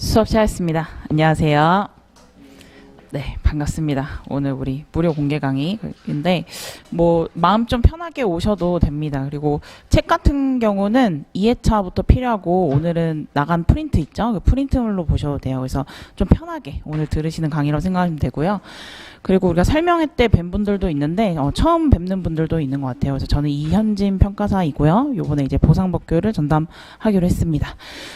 수업 시작했습니다. 안녕하세요. 네, 반갑습니다. 오늘 우리 무료 공개 강의인데 뭐 마음 좀 편하게 오셔도 됩니다. 그리고 책 같은 경우는 2회차부터 필요하고 오늘은 나간 프린트 있죠? 그 프린트물로 보셔도 돼요. 그래서 좀 편하게 오늘 들으시는 강의라고 생각하시면 되고요. 그리고 우리가 설명회 때 뵌 분들도 있는데 처음 뵙는 분들도 있는 것 같아요. 그래서 저는 이현진 평가사이고요. 요번에 이제 보상법규를 전담하기로 했습니다.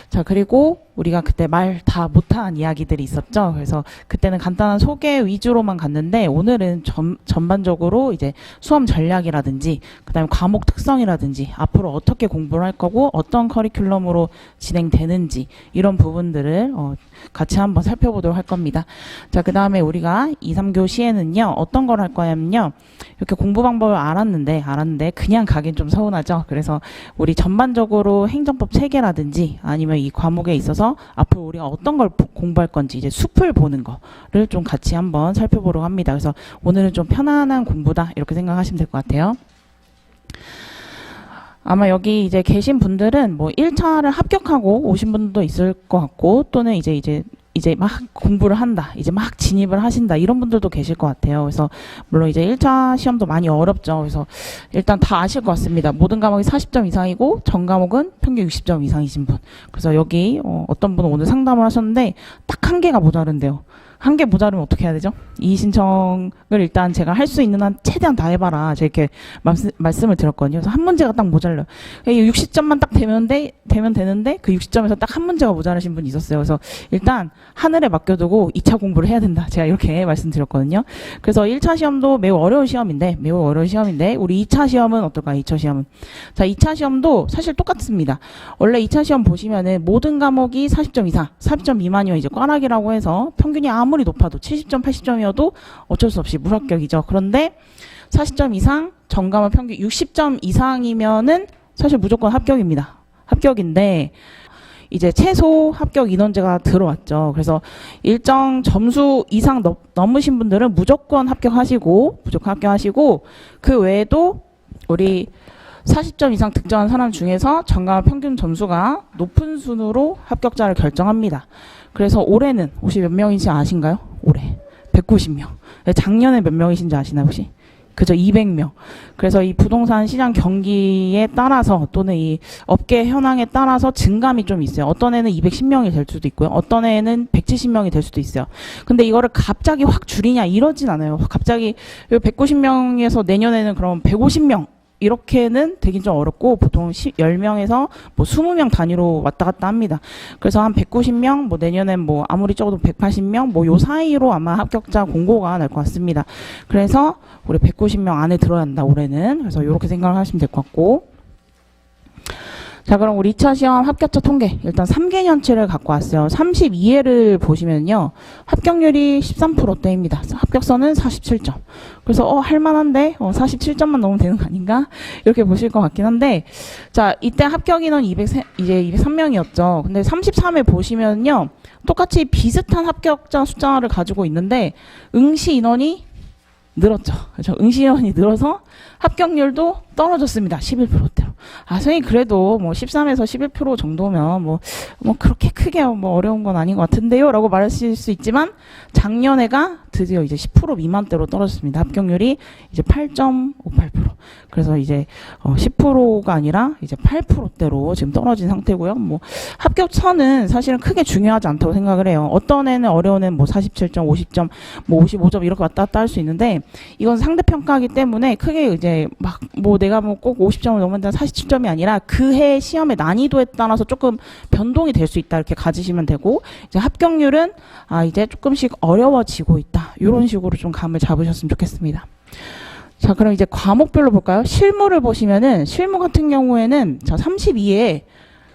자, 그리고 우리가 그때 말 다 못한 이야기들이 있었죠. 그래서 그때는 간단한 소개 위주로만 갔는데 오늘은 전반적으로 이제 수험 전략이라든지 그다음에 과목 특성이라든지 앞으로 어떻게 공부를 할 거고 어떤 커리큘럼으로 진행되는지 이런 부분들을 같이 한번 살펴보도록 할 겁니다. 자, 그다음에 우리가 2, 3교 시에는요. 어떤 걸 할 거냐면요. 이렇게 공부 방법을 알았는데 그냥 가긴 좀 서운하죠. 그래서 우리 전반적으로 행정법 체계라든지 아니면 이 과목에 있어서 앞으로 우리가 어떤 걸 공부할 건지 이제 숲을 보는 거를 좀 같이 한번 살펴보려고 합니다. 그래서 오늘은 좀 편안한 공부다 이렇게 생각하시면 될 것 같아요. 아마 여기 이제 계신 분들은 뭐 1차를 합격하고 오신 분도 있을 것 같고 또는 이제 막 공부를 한다. 이제 막 진입을 하신다. 이런 분들도 계실 것 같아요. 그래서 물론 이제 1차 시험도 많이 어렵죠. 그래서 일단 다 아실 것 같습니다. 모든 과목이 40점 이상이고 전 과목은 평균 60점 이상이신 분. 그래서 여기 어떤 분은 오늘 상담을 하셨는데 딱 한 개가 모자른데요. 한 개 모자르면 어떻게 해야 되죠? 이의 신청을 일단 제가 할 수 있는 한 최대한 다 해봐라. 제가 이렇게 말씀을 드렸거든요. 그래서 한 문제가 딱 모자라요. 60점만 딱 되면 되는데 그 60점에서 딱 한 문제가 모자라신 분이 있었어요. 그래서 일단 하늘에 맡겨두고 2차 공부를 해야 된다. 제가 이렇게 말씀드렸거든요. 그래서 1차 시험도 매우 어려운 시험인데 우리 2차 시험은 어떨까요? 2차 시험은. 자, 2차 시험도 사실 똑같습니다. 원래 2차 시험 보시면은 모든 과목이 40점 이상, 40점 미만이면 이제 꽈락이라고 해서 평균이 아무리 높아도 70점, 80점이어도 어쩔 수 없이 불합격이죠. 그런데 40점 이상, 전 과목 평균 60점 이상이면은 사실 무조건 합격입니다. 합격인데 이제 최소 합격 인원제가 들어왔죠. 그래서 일정 점수 이상 넘으신 분들은 무조건 합격하시고 그 외에도 우리 40점 이상 득점한 사람 중에서 전 과목 평균 점수가 높은 순으로 합격자를 결정합니다. 그래서 올해는 혹시 몇 명인지 아신가요? 올해 190명. 작년에 몇 명이신지 아시나요 혹시? 그죠, 200명. 그래서 이 부동산 시장 경기에 따라서 또는 이 업계 현황에 따라서 증감이 좀 있어요. 어떤 애는 210명이 될 수도 있고요. 어떤 애는 170명이 될 수도 있어요. 근데 이거를 갑자기 확 줄이냐 이러진 않아요. 갑자기 190명에서 내년에는 그럼 150명 이렇게는 되긴 좀 어렵고 보통 10명에서 뭐 20명 단위로 왔다 갔다 합니다. 그래서 한 190명, 뭐 내년엔 뭐 아무리 적어도 180명, 뭐 요 사이로 아마 합격자 공고가 날 것 같습니다. 그래서 우리 190명 안에 들어야 한다, 올해는. 그래서 이렇게 생각을 하시면 될 것 같고. 자, 그럼 우리 2차 시험 합격자 통계 일단 3개년치를 갖고 왔어요. 32회를 보시면요. 합격률이 13%대입니다. 합격선은 47점. 그래서 할만한데 47점만 넣으면 되는 거 아닌가? 이렇게 보실 것 같긴 한데 자, 이때 합격 인원 이제 203명이었죠. 근데 33회 보시면요. 똑같이 비슷한 합격자 숫자를 가지고 있는데 응시 인원이 늘었죠. 그렇죠? 응시 인원이 늘어서 합격률도 떨어졌습니다. 11%대로. 선생님 그래도 뭐 13에서 11% 정도면 뭐 그렇게 크게 뭐 어려운 건 아닌 것 같은데요? 라고 말하실 수 있지만 작년에가 드디어 이제 10% 미만대로 떨어졌습니다. 합격률이 이제 8.58%. 그래서 이제 10%가 아니라 이제 8%대로 지금 떨어진 상태고요. 뭐 합격선은 사실은 크게 중요하지 않다고 생각을 해요. 어떤 애는 어려운 애는 뭐 47점, 50점, 뭐 55점 이렇게 왔다 갔다 할 수 있는데 이건 상대평가이기 때문에 크게 이제 막 뭐 내가 뭐 꼭 50점을 넘는다는 47점이 아니라 그 해 시험의 난이도에 따라서 조금 변동이 될 수 있다 이렇게 가지시면 되고 이제 합격률은 이제 조금씩 어려워지고 있다 이런 식으로 좀 감을 잡으셨으면 좋겠습니다. 자, 그럼 이제 과목별로 볼까요? 실무를 보시면은 실무 같은 경우에는 자 32에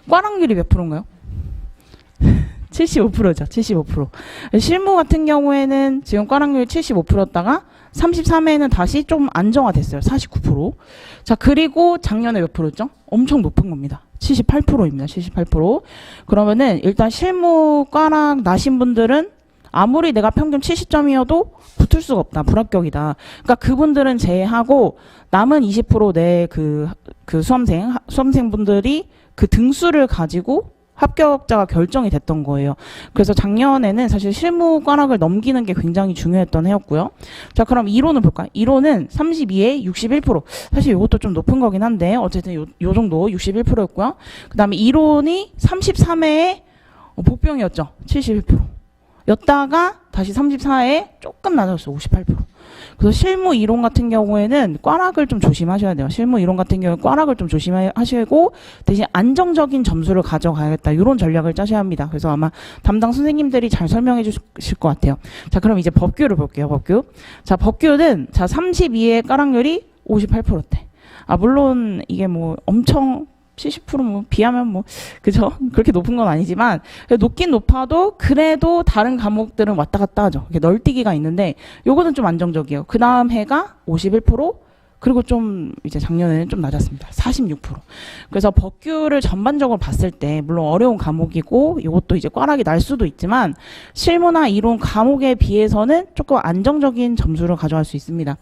꽈락률이 몇 프로인가요? 75%죠. 75%. 실무 같은 경우에는 지금 꽈락률이 75%였다가 33회에는 다시 좀 안정화됐어요. 49%. 자, 그리고 작년에 몇 프로였죠? 엄청 높은 겁니다. 78%입니다. 78%. 그러면은 일단 실무 꽈락 나신 분들은 아무리 내가 평균 70점이어도 붙을 수가 없다. 불합격이다. 그러니까 그분들은 제외하고 남은 20% 내 그 수험생분들이 그 등수를 가지고 합격자가 결정이 됐던 거예요. 그래서 작년에는 사실 실무 과락을 넘기는 게 굉장히 중요했던 해였고요. 자, 그럼 이론을 볼까요? 이론은 32에 61%. 사실 이것도 좀 높은 거긴 한데 어쨌든 요 정도 61%였고요. 그 다음에 이론이 33회에 복병이었죠. 71%. 였다가 다시 34에 조금 낮았어요. 58%. 그래서 실무 이론 같은 경우에는 꽈락을 좀 조심하셔야 돼요. 실무 이론 같은 경우에 꽈락을 좀 조심하시고 대신 안정적인 점수를 가져가야겠다. 이런 전략을 짜셔야 합니다. 그래서 아마 담당 선생님들이 잘 설명해 주실 것 같아요. 자, 그럼 이제 법규를 볼게요. 법규. 자, 법규는 자 32의 꽈락률이 58%대. 아, 물론 이게 뭐 엄청 70%뭐 비하면 뭐 그죠? 그렇게 높은 건 아니지만 높긴 높아도 그래도 다른 과목들은 왔다 갔다 하죠. 이렇게 널뛰기가 있는데 요거는 좀 안정적이에요. 그 다음 해가 51%, 그리고 좀 이제 작년에는 좀 낮았습니다. 46%. 그래서 법규를 전반적으로 봤을 때 물론 어려운 과목이고 이것도 이제 꽈락이 날 수도 있지만 실무나 이론 과목에 비해서는 조금 안정적인 점수를 가져갈 수 있습니다.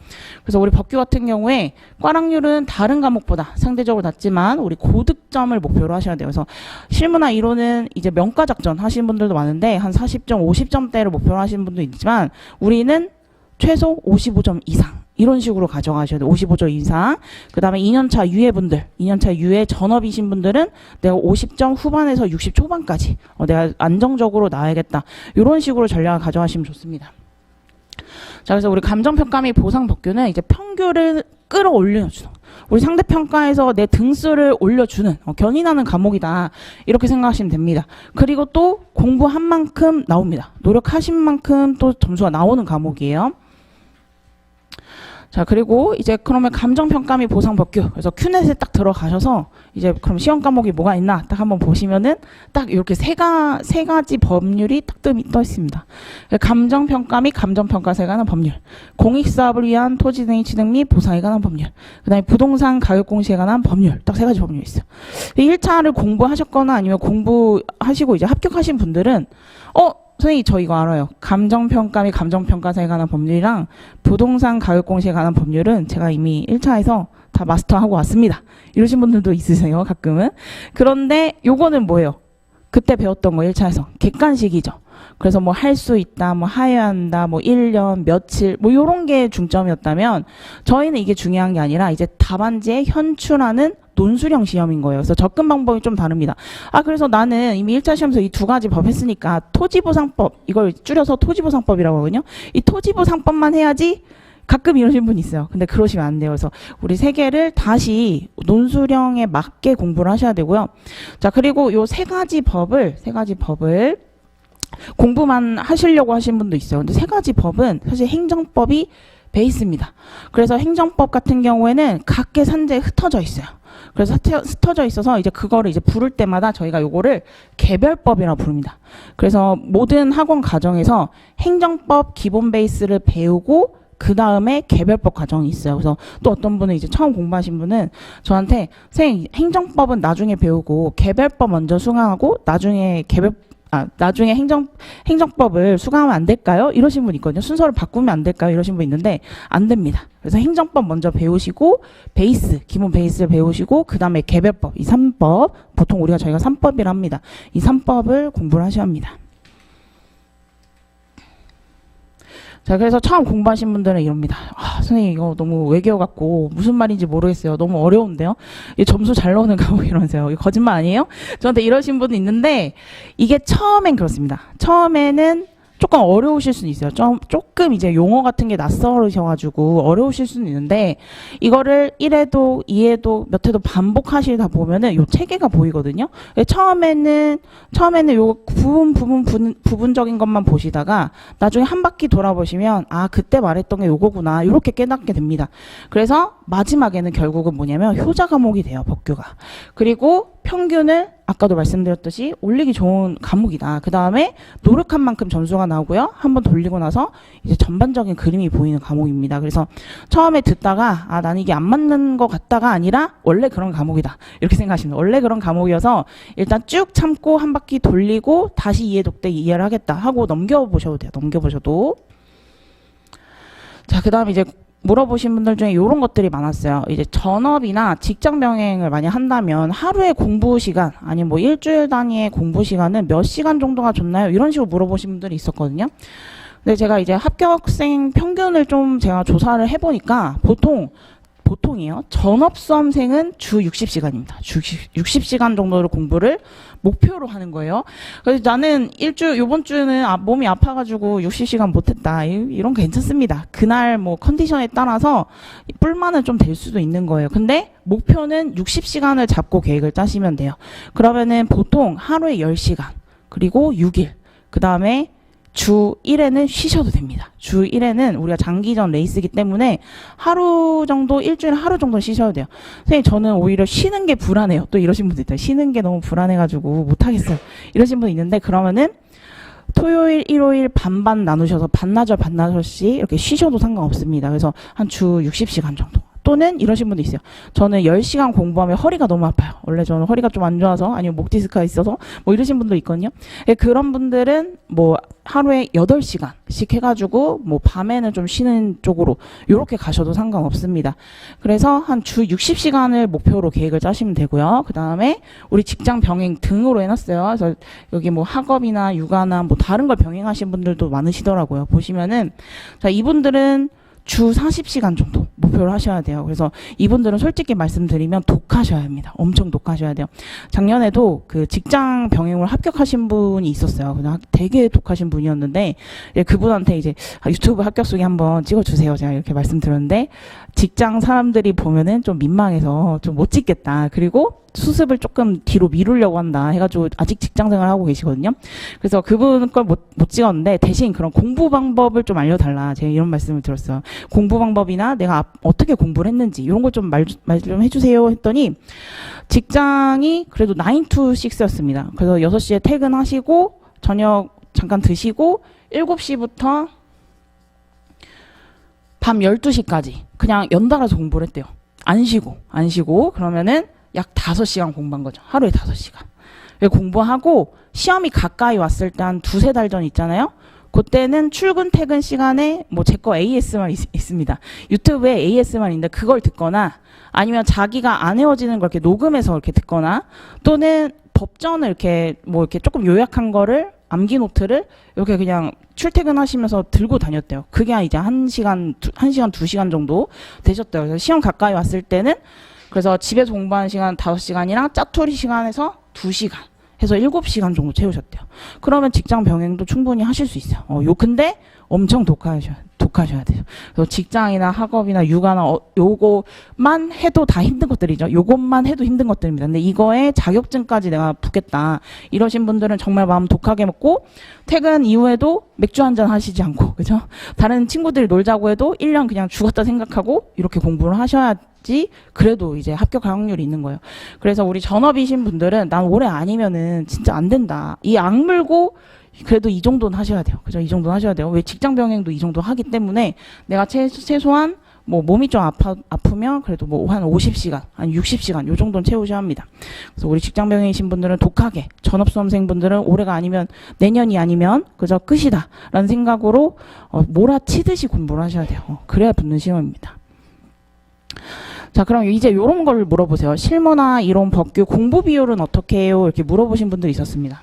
그래서 우리 법규 같은 경우에 꽈락률은 다른 과목보다 상대적으로 낮지만 우리 고득점을 목표로 하셔야 돼요. 그래서 실무나 이론은 이제 명가 작전 하시는 분들도 많은데 한 40점, 50점대를 목표로 하시는 분도 있지만 우리는 최소 55점 이상 이런 식으로 가져가셔야 돼요. 55점 이상. 그 다음에 2년차 유예분들, 2년차 유예 전업이신 분들은 내가 50점 후반에서 60 초반까지 내가 안정적으로 나와야겠다. 이런 식으로 전략을 가져가시면 좋습니다. 자, 그래서 우리 감정평가 및 보상 법규는 이제 평균을 끌어올려주는, 우리 상대평가에서 내 등수를 올려주는 견인하는 과목이다. 이렇게 생각하시면 됩니다. 그리고 또 공부한 만큼 나옵니다. 노력하신 만큼 또 점수가 나오는 과목이에요. 자, 그리고 이제 그러면 감정평가 및 보상 법규. 그래서 큐넷에 딱 들어가셔서 이제 그럼 시험 과목이 뭐가 있나 딱 한번 보시면은 딱 이렇게 세 가지 법률이 딱 떠 있습니다. 감정평가 및 감정평가세에 관한 법률, 공익사업을 위한 토지 등의 취득 및 보상에 관한 법률, 그 다음에 부동산 가격 공시에 관한 법률, 딱 세 가지 법률이 있어요. 1차를 공부하셨거나 아니면 공부하시고 이제 합격하신 분들은 선생님 저 이거 알아요. 감정평가 및 감정평가사에 관한 법률이랑 부동산 가격공시에 관한 법률은 제가 이미 1차에서 다 마스터하고 왔습니다. 이러신 분들도 있으세요. 가끔은. 그런데 요거는 뭐예요? 그때 배웠던 거 1차에서 객관식이죠. 그래서 뭐 할 수 있다, 뭐 하여야 한다, 뭐 1년, 며칠, 뭐 요런 게 중점이었다면 저희는 이게 중요한 게 아니라 이제 답안지에 현출하는 논술형 시험인 거예요. 그래서 접근 방법이 좀 다릅니다. 아, 그래서 나는 이미 1차 시험에서 이 두 가지 법 했으니까 토지보상법, 이걸 줄여서 토지보상법이라고 하거든요. 이 토지보상법만 해야지 가끔 이러신 분이 있어요. 근데 그러시면 안 돼요. 그래서 우리 세 개를 다시 논술형에 맞게 공부를 하셔야 되고요. 자, 그리고 요 세 가지 법을 공부만 하시려고 하신 분도 있어요. 근데 세 가지 법은 사실 행정법이 베이스입니다. 그래서 행정법 같은 경우에는 각계 산재에 흩어져 있어요. 그래서 흩어져 있어서 이제 그거를 이제 부를 때마다 저희가 요거를 개별법이라고 부릅니다. 그래서 모든 학원 과정에서 행정법 기본 베이스를 배우고 그 다음에 개별법 과정이 있어요. 그래서 또 어떤 분은 이제 처음 공부하신 분은 저한테 선생님 행정법은 나중에 배우고 개별법 먼저 수강하고 나중에 행정법을 수강하면 안 될까요? 이러신 분 있거든요. 순서를 바꾸면 안 될까요? 이러신 분 있는데 안 됩니다. 그래서 행정법 먼저 배우시고 기본 베이스를 배우시고 그 다음에 개별법, 이 3법, 보통 저희가 3법이라 합니다. 이 3법을 공부를 하셔야 합니다. 자, 그래서 처음 공부하신 분들은 이럽니다. 아, 선생님 이거 너무 외계어 같고 무슨 말인지 모르겠어요. 너무 어려운데요. 이 점수 잘 나오는 과목 이러면서요. 이거 거짓말 아니에요? 저한테 이러신 분도 있는데 이게 처음엔 그렇습니다. 처음에는 조금 어려우실 수는 있어요. 조금 이제 용어 같은 게 낯설으셔가지고 어려우실 수는 있는데 이거를 1회도 2회도 몇 회도 반복하시다 보면은 요 체계가 보이거든요. 처음에는 요 부분적인 것만 보시다가 나중에 한 바퀴 돌아보시면 아, 그때 말했던 게 요거구나 이렇게 깨닫게 됩니다. 그래서 마지막에는 결국은 뭐냐면 효자 과목이 돼요. 법규가. 그리고 평균을 아까도 말씀드렸듯이 올리기 좋은 과목이다. 그 다음에 노력한 만큼 점수가 나오고요. 한번 돌리고 나서 이제 전반적인 그림이 보이는 과목입니다. 그래서 처음에 듣다가 아, 나는 이게 안 맞는 것 같다가 아니라 원래 그런 과목이다. 이렇게 생각하시면 원래 그런 과목이어서 일단 쭉 참고 한 바퀴 돌리고 다시 이해독 때 이해를 하겠다 하고 넘겨보셔도 돼요. 넘겨보셔도. 자, 그 다음에 이제 물어보신 분들 중에 이런 것들이 많았어요. 이제 전업이나 직장 병행을 많이 한다면 하루에 공부 시간, 아니면 뭐 일주일 단위의 공부 시간은 몇 시간 정도가 좋나요? 이런 식으로 물어보신 분들이 있었거든요. 근데 제가 이제 합격생 평균을 좀 제가 조사를 해보니까 보통이요. 전업 수험생은 주 60시간입니다. 주 60시간 정도를 공부를 목표로 하는 거예요. 그래서 나는 요번 주는 몸이 아파가지고 60시간 못했다. 이런 거 괜찮습니다. 그날 뭐 컨디션에 따라서 뿔만은 좀 될 수도 있는 거예요. 근데 목표는 60시간을 잡고 계획을 짜시면 돼요. 그러면은 보통 하루에 10시간, 그리고 6일, 그 다음에 주 1회는 쉬셔도 됩니다. 주 1회는 우리가 장기전 레이스이기 때문에 일주일에 하루 정도 쉬셔도 돼요. 선생님, 저는 오히려 쉬는 게 불안해요. 또 이러신 분들 있어요. 쉬는 게 너무 불안해가지고 못하겠어요. 이러신 분 있는데, 그러면은 토요일, 일요일 반반 나누셔서 반나절씩 이렇게 쉬셔도 상관없습니다. 그래서 한 주 60시간 정도. 또는 이러신 분도 있어요. 저는 10시간 공부하면 허리가 너무 아파요. 원래 저는 허리가 좀 안 좋아서, 아니면 목 디스크가 있어서 뭐 이러신 분도 있거든요. 그런 분들은 뭐 하루에 8시간씩 해가지고 뭐 밤에는 좀 쉬는 쪽으로 이렇게 가셔도 상관없습니다. 그래서 한 주 60시간을 목표로 계획을 짜시면 되고요. 그 다음에 우리 직장 병행 등으로 해놨어요. 그래서 여기 뭐 학업이나 육아나 뭐 다른 걸 병행하신 분들도 많으시더라고요. 보시면은, 자, 이분들은 주 40시간 정도 목표를 하셔야 돼요. 그래서 이분들은 솔직히 말씀드리면 독하셔야 합니다. 엄청 독하셔야 돼요. 작년에도 그 직장 병행을 합격하신 분이 있었어요. 그냥 되게 독하신 분이었는데, 그분한테 이제 유튜브 합격 소개 한번 찍어주세요. 제가 이렇게 말씀드렸는데, 직장 사람들이 보면은 좀 민망해서 좀 못 찍겠다. 그리고 수습을 조금 뒤로 미루려고 한다 해가지고 아직 직장 생활을 하고 계시거든요. 그래서 그분 걸 못 찍었는데, 대신 그런 공부 방법을 좀 알려달라. 제가 이런 말씀을 들었어요. 공부 방법이나 내가 어떻게 공부를 했는지 이런 걸 좀 말 좀 해주세요 했더니, 직장이 그래도 9 to 6였습니다. 그래서 6시에 퇴근하시고 저녁 잠깐 드시고 7시부터 밤 12시까지 그냥 연달아서 공부를 했대요. 안 쉬고 그러면은 약 5시간 공부한 거죠. 하루에 5시간. 공부하고 시험이 가까이 왔을 때 한 2-3달 전 있잖아요. 그때는 출근 퇴근 시간에 뭐 제 거 AS만 있습니다. 유튜브에 AS만 있는데 그걸 듣거나, 아니면 자기가 안 외워지는 걸 이렇게 녹음해서 이렇게 듣거나, 또는 법전을 이렇게 뭐 이렇게 조금 요약한 거를 암기 노트를 이렇게 그냥 출퇴근하시면서 들고 다녔대요. 그게 이제 1시간, 2시간 정도 되셨대요. 그래서 시험 가까이 왔을 때는, 그래서 집에서 공부하는 시간 5시간이랑 짜투리 시간에서 2시간 해서 7시간 정도 채우셨대요. 그러면 직장 병행도 충분히 하실 수 있어요. 근데 엄청 독하셔야 돼요. 그래서 직장이나 학업이나 육아나 요거만 해도 다 힘든 것들이죠. 요것만 해도 힘든 것들입니다. 근데 이거에 자격증까지 내가 붙겠다 이러신 분들은 정말 마음 독하게 먹고, 퇴근 이후에도 맥주 한잔 하시지 않고, 그죠? 다른 친구들이 놀자고 해도 1년 그냥 죽었다 생각하고 이렇게 공부를 하셔야지 그래도 이제 합격할 확률이 있는 거예요. 그래서 우리 전업이신 분들은 난 올해 아니면은 진짜 안 된다, 이 악물고 그래도 이 정도는 하셔야 돼요. 그죠? 이 정도는 하셔야 돼요. 왜 직장 병행도 이 정도 하기 때문에 내가 최소한 뭐 몸이 좀 아프면 그래도 뭐 한 50시간, 한 60시간 요 정도는 채우셔야 합니다. 그래서 우리 직장 병행이신 분들은 독하게, 전업 수험생분들은 올해가 아니면 내년이 아니면 그저 끝이다라는 생각으로 몰아치듯이 공부를 하셔야 돼요. 그래야 붙는 시험입니다. 자, 그럼 이제 이런 걸 물어보세요. 실무나 이론, 법규, 공부 비율은 어떻게 해요? 이렇게 물어보신 분들이 있었습니다.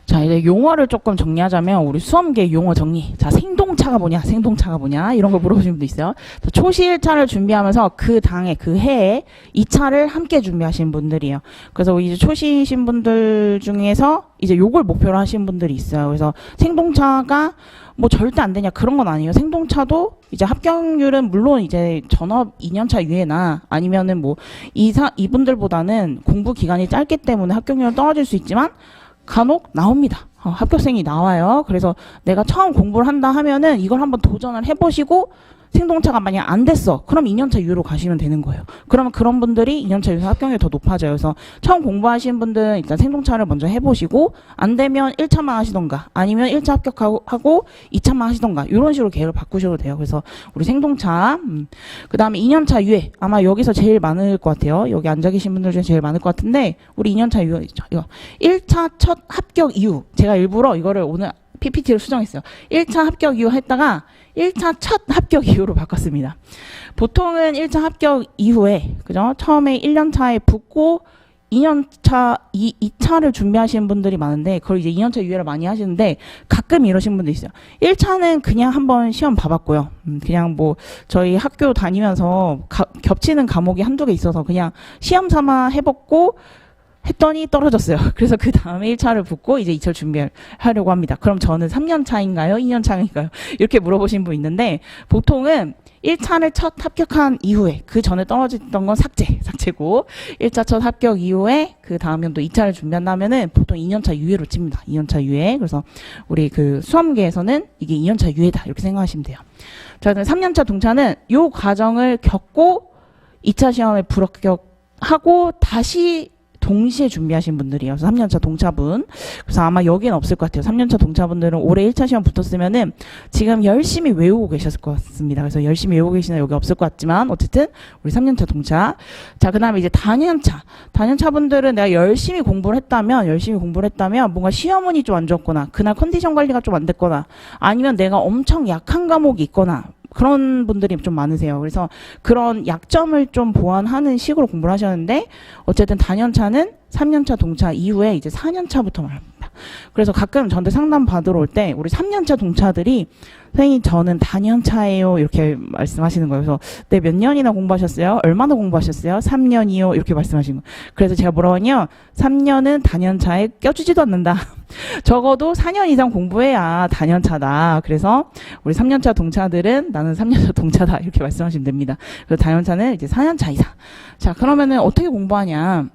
자, 이제 용어를 조금 정리하자면 우리 수험계 용어 정리. 자, 생동차가 뭐냐 이런 걸 물어보시는 분도 있어요. 자, 초시 1차를 준비하면서 그 당해, 그 해에 2차를 함께 준비하시는 분들이에요. 그래서 이제 초시신 분들 중에서 이제 요걸 목표로 하시는 분들이 있어요. 그래서 생동차가 뭐 절대 안 되냐 그런 건 아니에요. 생동차도 이제 합격률은 물론 이제 전업 2년차 이외나 아니면은 뭐 이분들보다는 공부 기간이 짧기 때문에 합격률은 떨어질 수 있지만 간혹 나옵니다. 합격생이 나와요. 그래서 내가 처음 공부를 한다 하면은 이걸 한번 도전을 해보시고 생동차가 만약 안 됐어. 그럼 2년차 이후로 가시면 되는 거예요. 그러면 그런 분들이 2년차 이후에 합격률이 더 높아져요. 그래서 처음 공부하시는 분들은 일단 생동차를 먼저 해보시고, 안 되면 1차만 하시던가 아니면 1차 합격하고 2차만 하시던가 이런 식으로 계획을 바꾸셔도 돼요. 그래서 우리 생동차, 그 다음에 2년차 이후에 아마 여기서 제일 많을 것 같아요. 여기 앉아 계신 분들 중에 제일 많을 것 같은데, 우리 2년차 이후 있죠. 이거 1차 첫 합격 이후, 제가 일부러 이거를 오늘 PPT를 수정했어요. 1차 합격 이후 했다가 1차 첫 합격 이후로 바꿨습니다. 보통은 1차 합격 이후에, 그죠? 처음에 1년 차에 붙고 2년차, 2차를 준비하시는 분들이 많은데, 그걸 이제 2년차 유예를 많이 하시는데, 가끔 이러신 분도 있어요. 1차는 그냥 한번 시험 봐봤고요. 그냥 뭐, 저희 학교 다니면서 겹치는 과목이 한두 개 있어서 그냥 시험 삼아 해봤고, 했더니 떨어졌어요. 그래서 그 다음에 1차를 붙고 이제 2차를 준비하려고 합니다. 그럼 저는 3년 차인가요? 2년 차인가요? 이렇게 물어보신 분 있는데, 보통은 1차를 첫 합격한 이후에, 그 전에 떨어졌던 건 삭제고, 1차 첫 합격 이후에 그 다음 연도 2차를 준비한다면은 보통 2년차 유예로 찝니다. 2년차 유예. 그래서 우리 그 수험계에서는 이게 2년차 유예다. 이렇게 생각하시면 돼요. 자, 3년차 동차는 요 과정을 겪고 2차 시험에 불합격하고 다시 동시에 준비하신 분들이어서 3년차 동차분. 그래서 아마 여기는 없을 것 같아요. 3년차 동차분들은 올해 1차 시험 붙었으면은 지금 열심히 외우고 계셨을 것 같습니다. 그래서 열심히 외우고 계시나 여기 없을 것 같지만 어쨌든 우리 3년차 동차. 자, 그 다음에 이제 다년차. 다년차 분들은 내가 열심히 공부를 했다면 뭔가 시험운이 좀 안 좋았거나 그날 컨디션 관리가 좀 안 됐거나 아니면 내가 엄청 약한 과목이 있거나 그런 분들이 좀 많으세요. 그래서 그런 약점을 좀 보완하는 식으로 공부를 하셨는데 어쨌든 다년차는 3년차 동차 이후에 이제 4년차부터 말합니다. 그래서 가끔 저한테 상담 받으러 올 때 우리 3년차 동차들이 선생님 저는 다년차예요 이렇게 말씀하시는 거예요. 그래서 네, 몇 년이나 공부하셨어요? 얼마나 공부하셨어요? 3년이요 이렇게 말씀하시는 거예요. 그래서 제가 뭐라고 하냐 3년은 다년차에 껴주지도 않는다. 적어도 4년 이상 공부해야 다년차다. 그래서 우리 3년차 동차들은 나는 3년차 동차다 이렇게 말씀하시면 됩니다. 그래서 다년차는 이제 4년차 이상. 자, 그러면은 어떻게 공부하냐?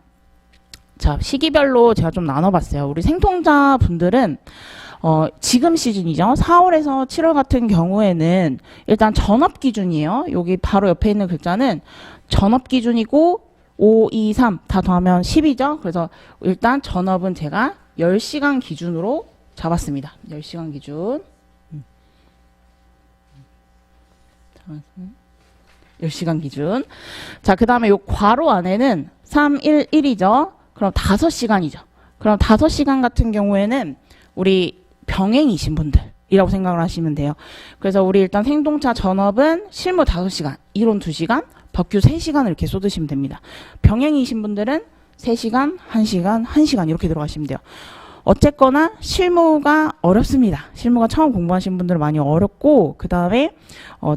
자, 시기별로 제가 좀 나눠봤어요. 우리 생통자 분들은 지금 시즌이죠. 4월에서 7월 같은 경우에는 일단 전업 기준이에요. 여기 바로 옆에 있는 글자는 전업 기준이고 5, 2, 3 다 더하면 10이죠. 그래서 일단 전업은 제가 10시간 기준으로 잡았습니다. 10시간 기준. 10시간 기준. 자, 그 다음에 요 괄호 안에는 3, 1, 1이죠. 그럼 5시간이죠. 그럼 5시간 같은 경우에는 우리 병행이신 분들이라고 생각을 하시면 돼요. 그래서 우리 일단 생동차 전업은 실무 5시간, 이론 2시간, 법규 3시간을 이렇게 쏟으시면 됩니다. 병행이신 분들은 3시간, 1시간, 1시간 이렇게 들어가시면 돼요. 어쨌거나 실무가 어렵습니다. 실무가 처음 공부하신 분들은 많이 어렵고 그 다음에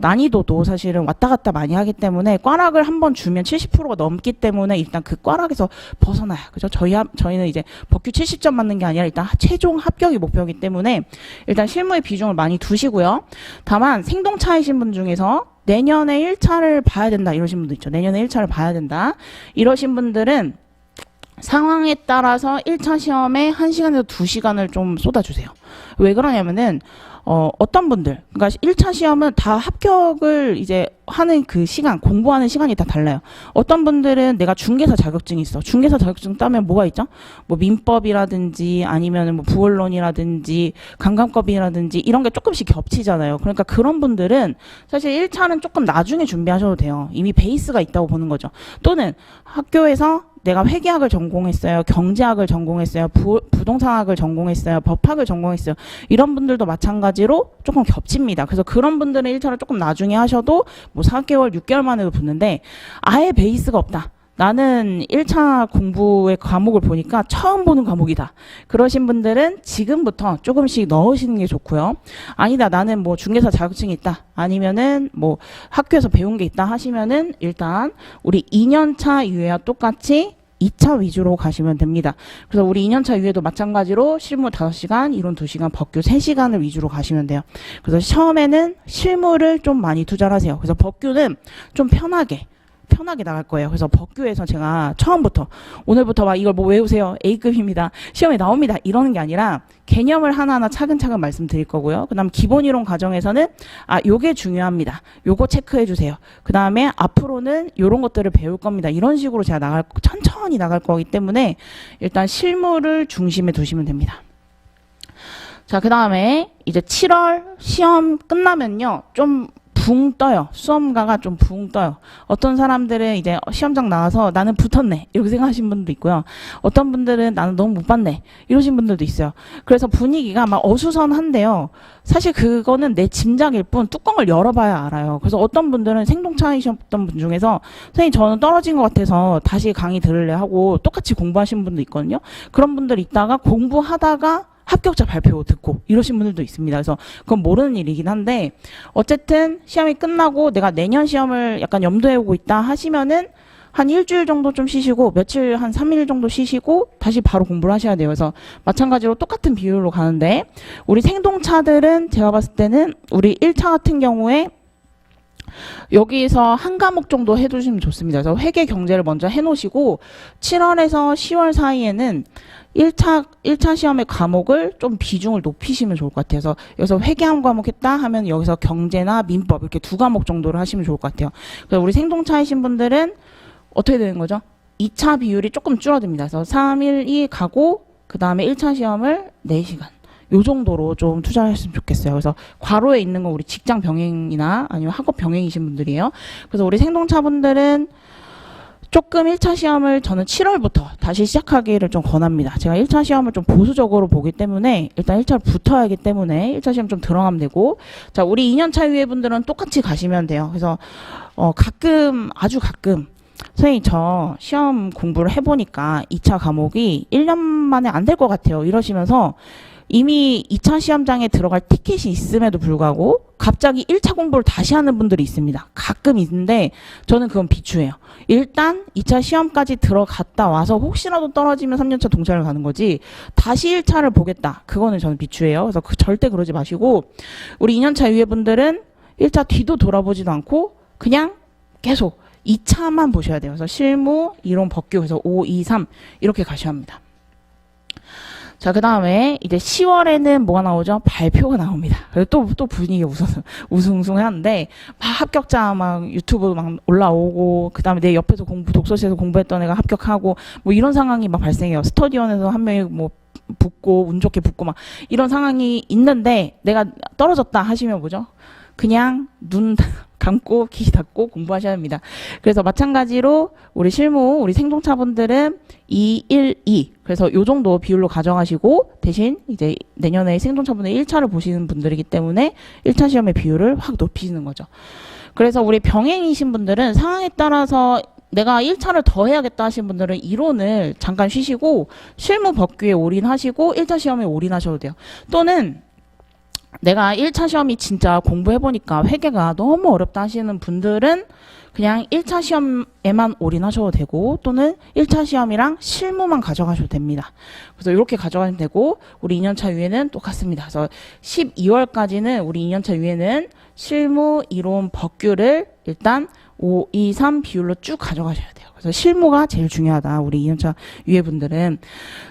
난이도도 사실은 왔다 갔다 많이 하기 때문에 꽈락을 한번 주면 70%가 넘기 때문에 일단 그 꽈락에서 벗어나요. 그죠? 저희는 이제 법규 70점 맞는 게 아니라 일단 최종 합격이 목표이기 때문에 일단 실무의 비중을 많이 두시고요. 다만 생동차이신 분 중에서 내년에 1차를 봐야 된다 이러신 분도 있죠. 내년에 1차를 봐야 된다. 이러신 분들은 상황에 따라서 1차 시험에 1시간에서 2시간을 좀 쏟아주세요. 왜 그러냐면은, 어떤 분들, 그러니까 1차 시험은 다 합격을 이제 하는 그 시간, 공부하는 시간이 다 달라요. 어떤 분들은 내가 중개사 자격증이 있어. 중개사 자격증 따면 뭐가 있죠? 뭐 민법이라든지 아니면 뭐 부원론이라든지 감감법이라든지 이런 게 조금씩 겹치잖아요. 그러니까 그런 분들은 사실 1차는 조금 나중에 준비하셔도 돼요. 이미 베이스가 있다고 보는 거죠. 또는 학교에서 내가 회계학을 전공했어요. 경제학을 전공했어요. 부동산학을 전공했어요. 법학을 전공했어요. 이런 분들도 마찬가지로 조금 겹칩니다. 그래서 그런 분들은 1차를 조금 나중에 하셔도 뭐 4개월, 6개월 만에도 붙는데 아예 베이스가 없다. 나는 1차 공부의 과목을 보니까 처음 보는 과목이다. 그러신 분들은 지금부터 조금씩 넣으시는 게 좋고요. 아니다, 나는 뭐 중개사 자격증이 있다. 아니면은 뭐 학교에서 배운 게 있다 하시면은 일단 우리 2년차 유예와 똑같이 2차 위주로 가시면 됩니다. 그래서 우리 2년차 유예도 마찬가지로 실무 5시간, 이론 2시간, 법규 3시간을 위주로 가시면 돼요. 그래서 처음에는 실무를 좀 많이 투자를 하세요. 그래서 법규는 좀 편하게 나갈 거예요. 그래서 법규에서 제가 처음부터 오늘부터 막 이걸 뭐 외우세요. A급입니다. 시험에 나옵니다. 이러는 게 아니라 개념을 하나하나 차근차근 말씀드릴 거고요. 그 다음 기본이론 과정에서는 요게 중요합니다. 요거 체크해 주세요. 그 다음에 앞으로는 요런 것들을 배울 겁니다. 이런 식으로 제가 천천히 나갈 거기 때문에 일단 실무를 중심에 두시면 됩니다. 자, 그 다음에 이제 7월 시험 끝나면요. 좀 붕 떠요. 수험가가 좀 붕 떠요. 어떤 사람들은 이제 시험장 나와서 나는 붙었네 이렇게 생각하시는 분도 있고요. 어떤 분들은 나는 너무 못 봤네 이러신 분들도 있어요. 그래서 분위기가 막 어수선한데요. 사실 그거는 내 짐작일 뿐 뚜껑을 열어봐야 알아요. 그래서 어떤 분들은 생동차이셨던 분 중에서 선생님 저는 떨어진 것 같아서 다시 강의 들을래 하고 똑같이 공부하시는 분도 있거든요. 그런 분들 있다가 공부하다가 합격자 발표 듣고 이러신 분들도 있습니다. 그래서 그건 모르는 일이긴 한데 어쨌든 시험이 끝나고 내가 내년 시험을 약간 염두에 오고 있다 하시면은 한 일주일 정도 좀 쉬시고 며칠 한 3일 정도 쉬시고 다시 바로 공부를 하셔야 돼요. 그래서 마찬가지로 똑같은 비율로 가는데 우리 생동차들은 제가 봤을 때는 우리 1차 같은 경우에 여기서 한 과목 정도 해두시면 좋습니다. 그래서 회계 경제를 먼저 해놓으시고 7월에서 10월 사이에는 1차 시험의 과목을 좀 비중을 높이시면 좋을 것 같아요. 그래서 여기서 회계 한 과목 했다 하면 여기서 경제나 민법 이렇게 2과목 정도를 하시면 좋을 것 같아요. 그래서 우리 생동차이신 분들은 어떻게 되는 거죠? 2차 비율이 조금 줄어듭니다. 그래서 3일이 가고 그 다음에 1차 시험을 4시간. 요 정도로 좀 투자했으면 좋겠어요. 그래서 괄호에 있는 건 우리 직장 병행이나 아니면 학업 병행이신 분들이에요. 그래서 우리 생동차 분들은 조금 1차 시험을 저는 7월부터 다시 시작하기를 좀 권합니다. 제가 1차 시험을 좀 보수적으로 보기 때문에 일단 1차를 붙어야 하기 때문에 1차 시험 좀 들어가면 되고 자 우리 2년차 위에 분들은 똑같이 가시면 돼요. 그래서 가끔 아주 가끔 선생님 저 시험 공부를 해보니까 2차 과목이 1년 만에 안 될 것 같아요. 이러시면서 이미 2차 시험장에 들어갈 티켓이 있음에도 불구하고 갑자기 1차 공부를 다시 하는 분들이 있습니다. 가끔 있는데 저는 그건 비추해요. 일단 2차 시험까지 들어갔다 와서 혹시라도 떨어지면 3년차 동차를 가는 거지 다시 1차를 보겠다. 그거는 저는 비추해요. 그래서 절대 그러지 마시고 우리 2년차 위에 분들은 1차 뒤도 돌아보지도 않고 그냥 계속 2차만 보셔야 돼요. 그래서 실무, 이론, 법규 그래서 5, 2, 3 이렇게 가셔야 합니다. 자, 그 다음에 이제 10월에는 뭐가 나오죠? 발표가 나옵니다. 그래서 또 분위기가 우승우승하는데, 막 합격자 막 유튜브 막 올라오고, 그 다음에 내 옆에서 독서실에서 공부했던 애가 합격하고, 뭐 이런 상황이 막 발생해요. 스터디원에서 한 명이 뭐 붙고, 운 좋게 붙고 막 이런 상황이 있는데, 내가 떨어졌다 하시면 뭐죠? 그냥 눈 감고 귀 닫고 공부하셔야 합니다. 그래서 마찬가지로 우리 실무, 우리 생동차분들은 2, 1, 2 그래서 요 정도 비율로 가져가시고 대신 이제 내년에 생동차분들 1차를 보시는 분들이기 때문에 1차 시험의 비율을 확 높이시는 거죠. 그래서 우리 병행이신 분들은 상황에 따라서 내가 1차를 더 해야겠다 하신 분들은 이론을 잠깐 쉬시고 실무 법규에 올인하시고 1차 시험에 올인하셔도 돼요. 또는 내가 1차 시험이 진짜 공부해보니까 회계가 너무 어렵다 하시는 분들은 그냥 1차 시험에만 올인하셔도 되고 또는 1차 시험이랑 실무만 가져가셔도 됩니다. 그래서 이렇게 가져가면 되고 우리 2년차 위에는 똑같습니다. 그래서 12월까지는 우리 2년차 위에는 실무, 이론, 법규를 일단 5, 2, 3 비율로 쭉 가져가셔야 돼요. 그래서 실무가 제일 중요하다. 우리 2년차 위에 분들은.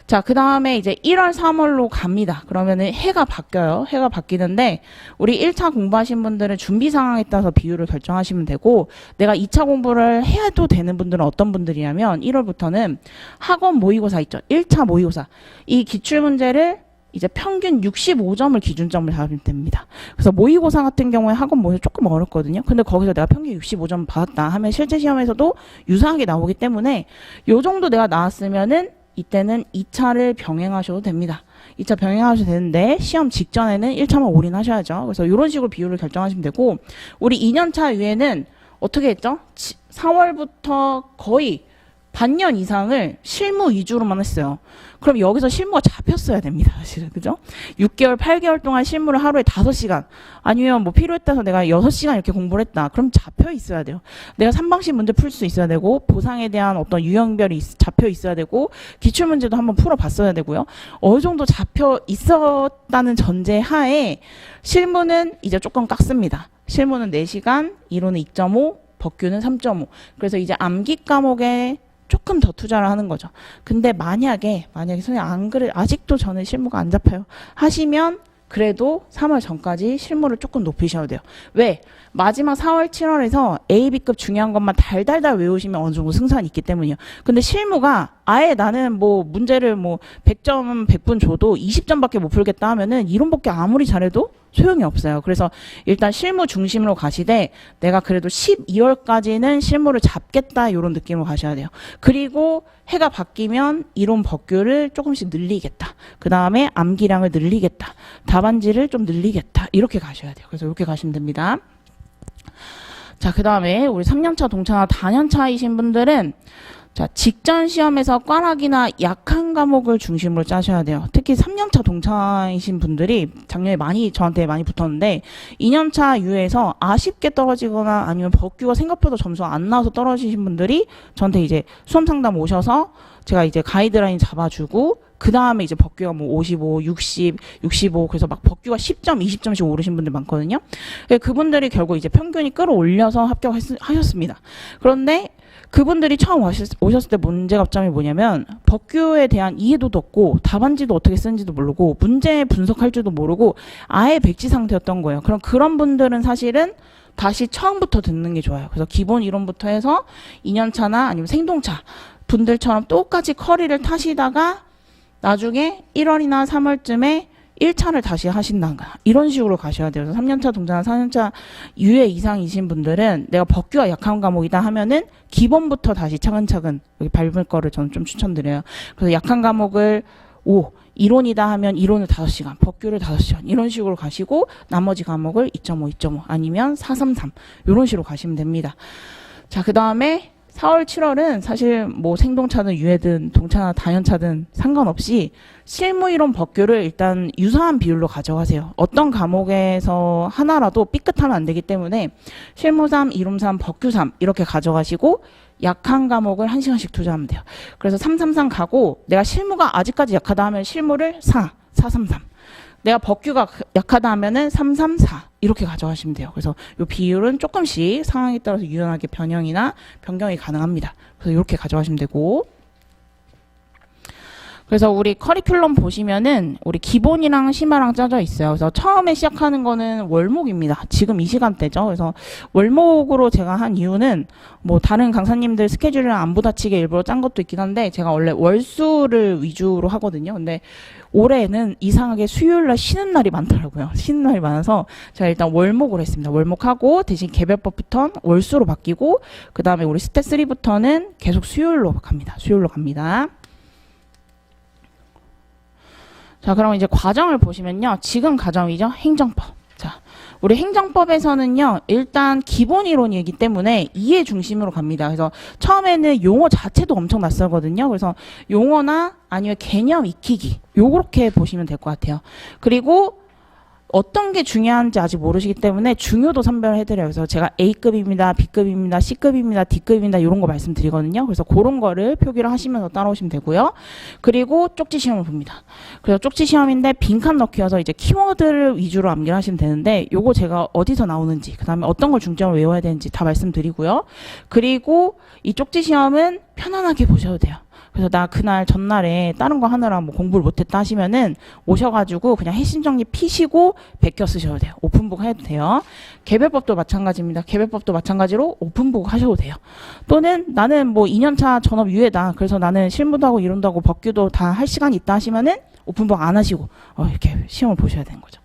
자, 그 다음에 이제 1월, 3월로 갑니다. 그러면은 해가 바뀌어요. 해가 바뀌는데 우리 1차 공부하신 분들은 준비 상황에 따라서 비율을 결정하시면 되고 내가 2차 공부를 해도 되는 분들은 어떤 분들이냐면 1월부터는 학원 모의고사 있죠. 1차 모의고사. 이 기출문제를 이제 평균 65점을 기준점을 잡으면 됩니다. 그래서 모의고사 같은 경우에 학원 모의고사 조금 어렵거든요. 근데 거기서 내가 평균 65점 받았다 하면 실제 시험에서도 유사하게 나오기 때문에 요 정도 내가 나왔으면은 이때는 2차를 병행하셔도 됩니다. 2차 병행하셔도 되는데 시험 직전에는 1차만 올인하셔야죠. 그래서 이런 식으로 비율을 결정하시면 되고 우리 2년차 위에는 어떻게 했죠? 4월부터 거의 반년 이상을 실무 위주로만 했어요. 그럼 여기서 실무가 잡혔어야 됩니다. 사실은. 그죠? 6개월, 8개월 동안 실무를 하루에 5시간 아니면 뭐 필요했다서 내가 6시간 이렇게 공부를 했다. 그럼 잡혀 있어야 돼요. 내가 3방식 문제 풀 수 있어야 되고 보상에 대한 어떤 유형별이 잡혀 있어야 되고 기출문제도 한번 풀어봤어야 되고요. 어느 정도 잡혀 있었다는 전제 하에 실무는 이제 조금 깎습니다. 실무는 4시간, 이론은 2.5, 법규는 3.5. 그래서 이제 암기 과목에 조금 더 투자를 하는 거죠. 근데 만약에 선생님 안 그래 아직도 저는 실무가 안 잡혀요 하시면 그래도 3월 전까지 실무를 조금 높이셔야 돼요. 왜? 마지막 4월 7월에서 A, B급 중요한 것만 달달달 외우시면 어느 정도 승산이 있기 때문이에요. 근데 실무가 아예 나는 뭐 문제를 뭐 100점 100분 줘도 20점밖에 못 풀겠다 하면은 이론밖에 아무리 잘해도 소용이 없어요. 그래서 일단 실무 중심으로 가시되 내가 그래도 12월까지는 실무를 잡겠다 이런 느낌으로 가셔야 돼요. 그리고 해가 바뀌면 이론 법규를 조금씩 늘리겠다. 그 다음에 암기량을 늘리겠다. 답안지를 좀 늘리겠다. 이렇게 가셔야 돼요. 그래서 이렇게 가시면 됩니다. 자, 그 다음에 우리 3년차 동차나 4년차이신 분들은 자, 직전 시험에서 꽈락이나 약한 과목을 중심으로 짜셔야 돼요. 특히 3년차 동차이신 분들이 작년에 저한테 많이 붙었는데 2년차 유에서 아쉽게 떨어지거나 아니면 법규가 생각보다 점수 안 나와서 떨어지신 분들이 저한테 이제 수험 상담 오셔서 제가 이제 가이드라인 잡아주고 그 다음에 이제 법규가 뭐 55, 60, 65 그래서 막 법규가 10점, 20점씩 오르신 분들 많거든요. 그분들이 결국 이제 평균이 끌어올려서 합격하셨습니다. 그런데 그분들이 처음 오셨을 때 문제점이 뭐냐면 법규에 대한 이해도도 없고 답안지도 어떻게 쓰는지도 모르고 문제 분석할 줄도 모르고 아예 백지 상태였던 거예요. 그럼 그런 분들은 사실은 다시 처음부터 듣는 게 좋아요. 그래서 기본 이론부터 해서 2년차나 아니면 생동차 분들처럼 똑같이 커리를 타시다가 나중에 1월이나 3월쯤에 1차를 다시 하신다가 이런 식으로 가셔야 돼요. 그래서 3년차 동차나 4년차 유예 이상이신 분들은 내가 법규가 약한 과목이다 하면은 기본부터 다시 차근차근 여기 밟을 거를 저는 좀 추천드려요. 그래서 약한 과목을 5, 이론이다 하면 이론을 5시간, 법규를 5시간 이런 식으로 가시고 나머지 과목을 2.5, 2.5 아니면 433 이런 식으로 가시면 됩니다. 자, 그 다음에 4월, 7월은 사실 뭐 생동차든 유예든 동차나 다연차든 상관없이 실무이론 법규를 일단 유사한 비율로 가져가세요. 어떤 과목에서 하나라도 삐끗하면 안 되기 때문에 실무 3, 이론 3, 법규 3 이렇게 가져가시고 약한 과목을 1시간씩 투자하면 돼요. 그래서 333 가고 내가 실무가 아직까지 약하다 하면 실무를 4, 433 내가 법규가 약하다 하면은 334 이렇게 가져가시면 돼요. 그래서 이 비율은 조금씩 상황에 따라서 유연하게 변경이 가능합니다. 그래서 이렇게 가져가시면 되고 그래서 우리 커리큘럼 보시면은 우리 기본이랑 심화랑 짜져 있어요. 그래서 처음에 시작하는 거는 월목입니다. 지금 이 시간대죠. 그래서 월목으로 제가 한 이유는 뭐 다른 강사님들 스케줄이랑 안 부딪히게 일부러 짠 것도 있긴 한데 제가 원래 월수를 위주로 하거든요. 근데 올해는 이상하게 수요일날 쉬는 날이 많더라고요. 쉬는 날이 많아서 제가 일단 월목으로 했습니다. 월목하고 대신 개별법부터는 월수로 바뀌고 그 다음에 우리 스탯 3부터는 계속 수요일로 갑니다. 수요일로 갑니다. 자, 그럼 이제 과정을 보시면요. 지금 과정이죠. 행정법. 자, 우리 행정법에서는요. 일단 기본 이론이기 때문에 이해 중심으로 갑니다. 그래서 처음에는 용어 자체도 엄청 낯설거든요. 그래서 용어나 아니면 개념 익히기. 요렇게 보시면 될 것 같아요. 그리고 어떤 게 중요한지 아직 모르시기 때문에 중요도 선별해드려요. 그래서 제가 A급입니다, B급입니다, C급입니다, D급입니다 이런 거 말씀드리거든요. 그래서 그런 거를 표기를 하시면서 따라오시면 되고요. 그리고 쪽지 시험을 봅니다. 그래서 쪽지 시험인데 빈칸 넣기여서 이제 키워드를 위주로 암기를 하시면 되는데 요거 제가 어디서 나오는지 그 다음에 어떤 걸 중점으로 외워야 되는지 다 말씀드리고요. 그리고 이 쪽지 시험은 편안하게 보셔도 돼요. 그래서 나 그날 전날에 다른 거 하느라 뭐 공부를 못했다 하시면은 오셔가지고 그냥 핵심 정리 피시고 베껴 쓰셔도 돼요. 오픈북 해도 돼요. 개별법도 마찬가지입니다. 개별법도 마찬가지로 오픈북 하셔도 돼요. 또는 나는 뭐 2년차 전업 유예다. 그래서 나는 실무도 하고 이론도 하고 법규도 다 할 시간이 있다 하시면은 오픈북 안 하시고 이렇게 시험을 보셔야 되는 거죠.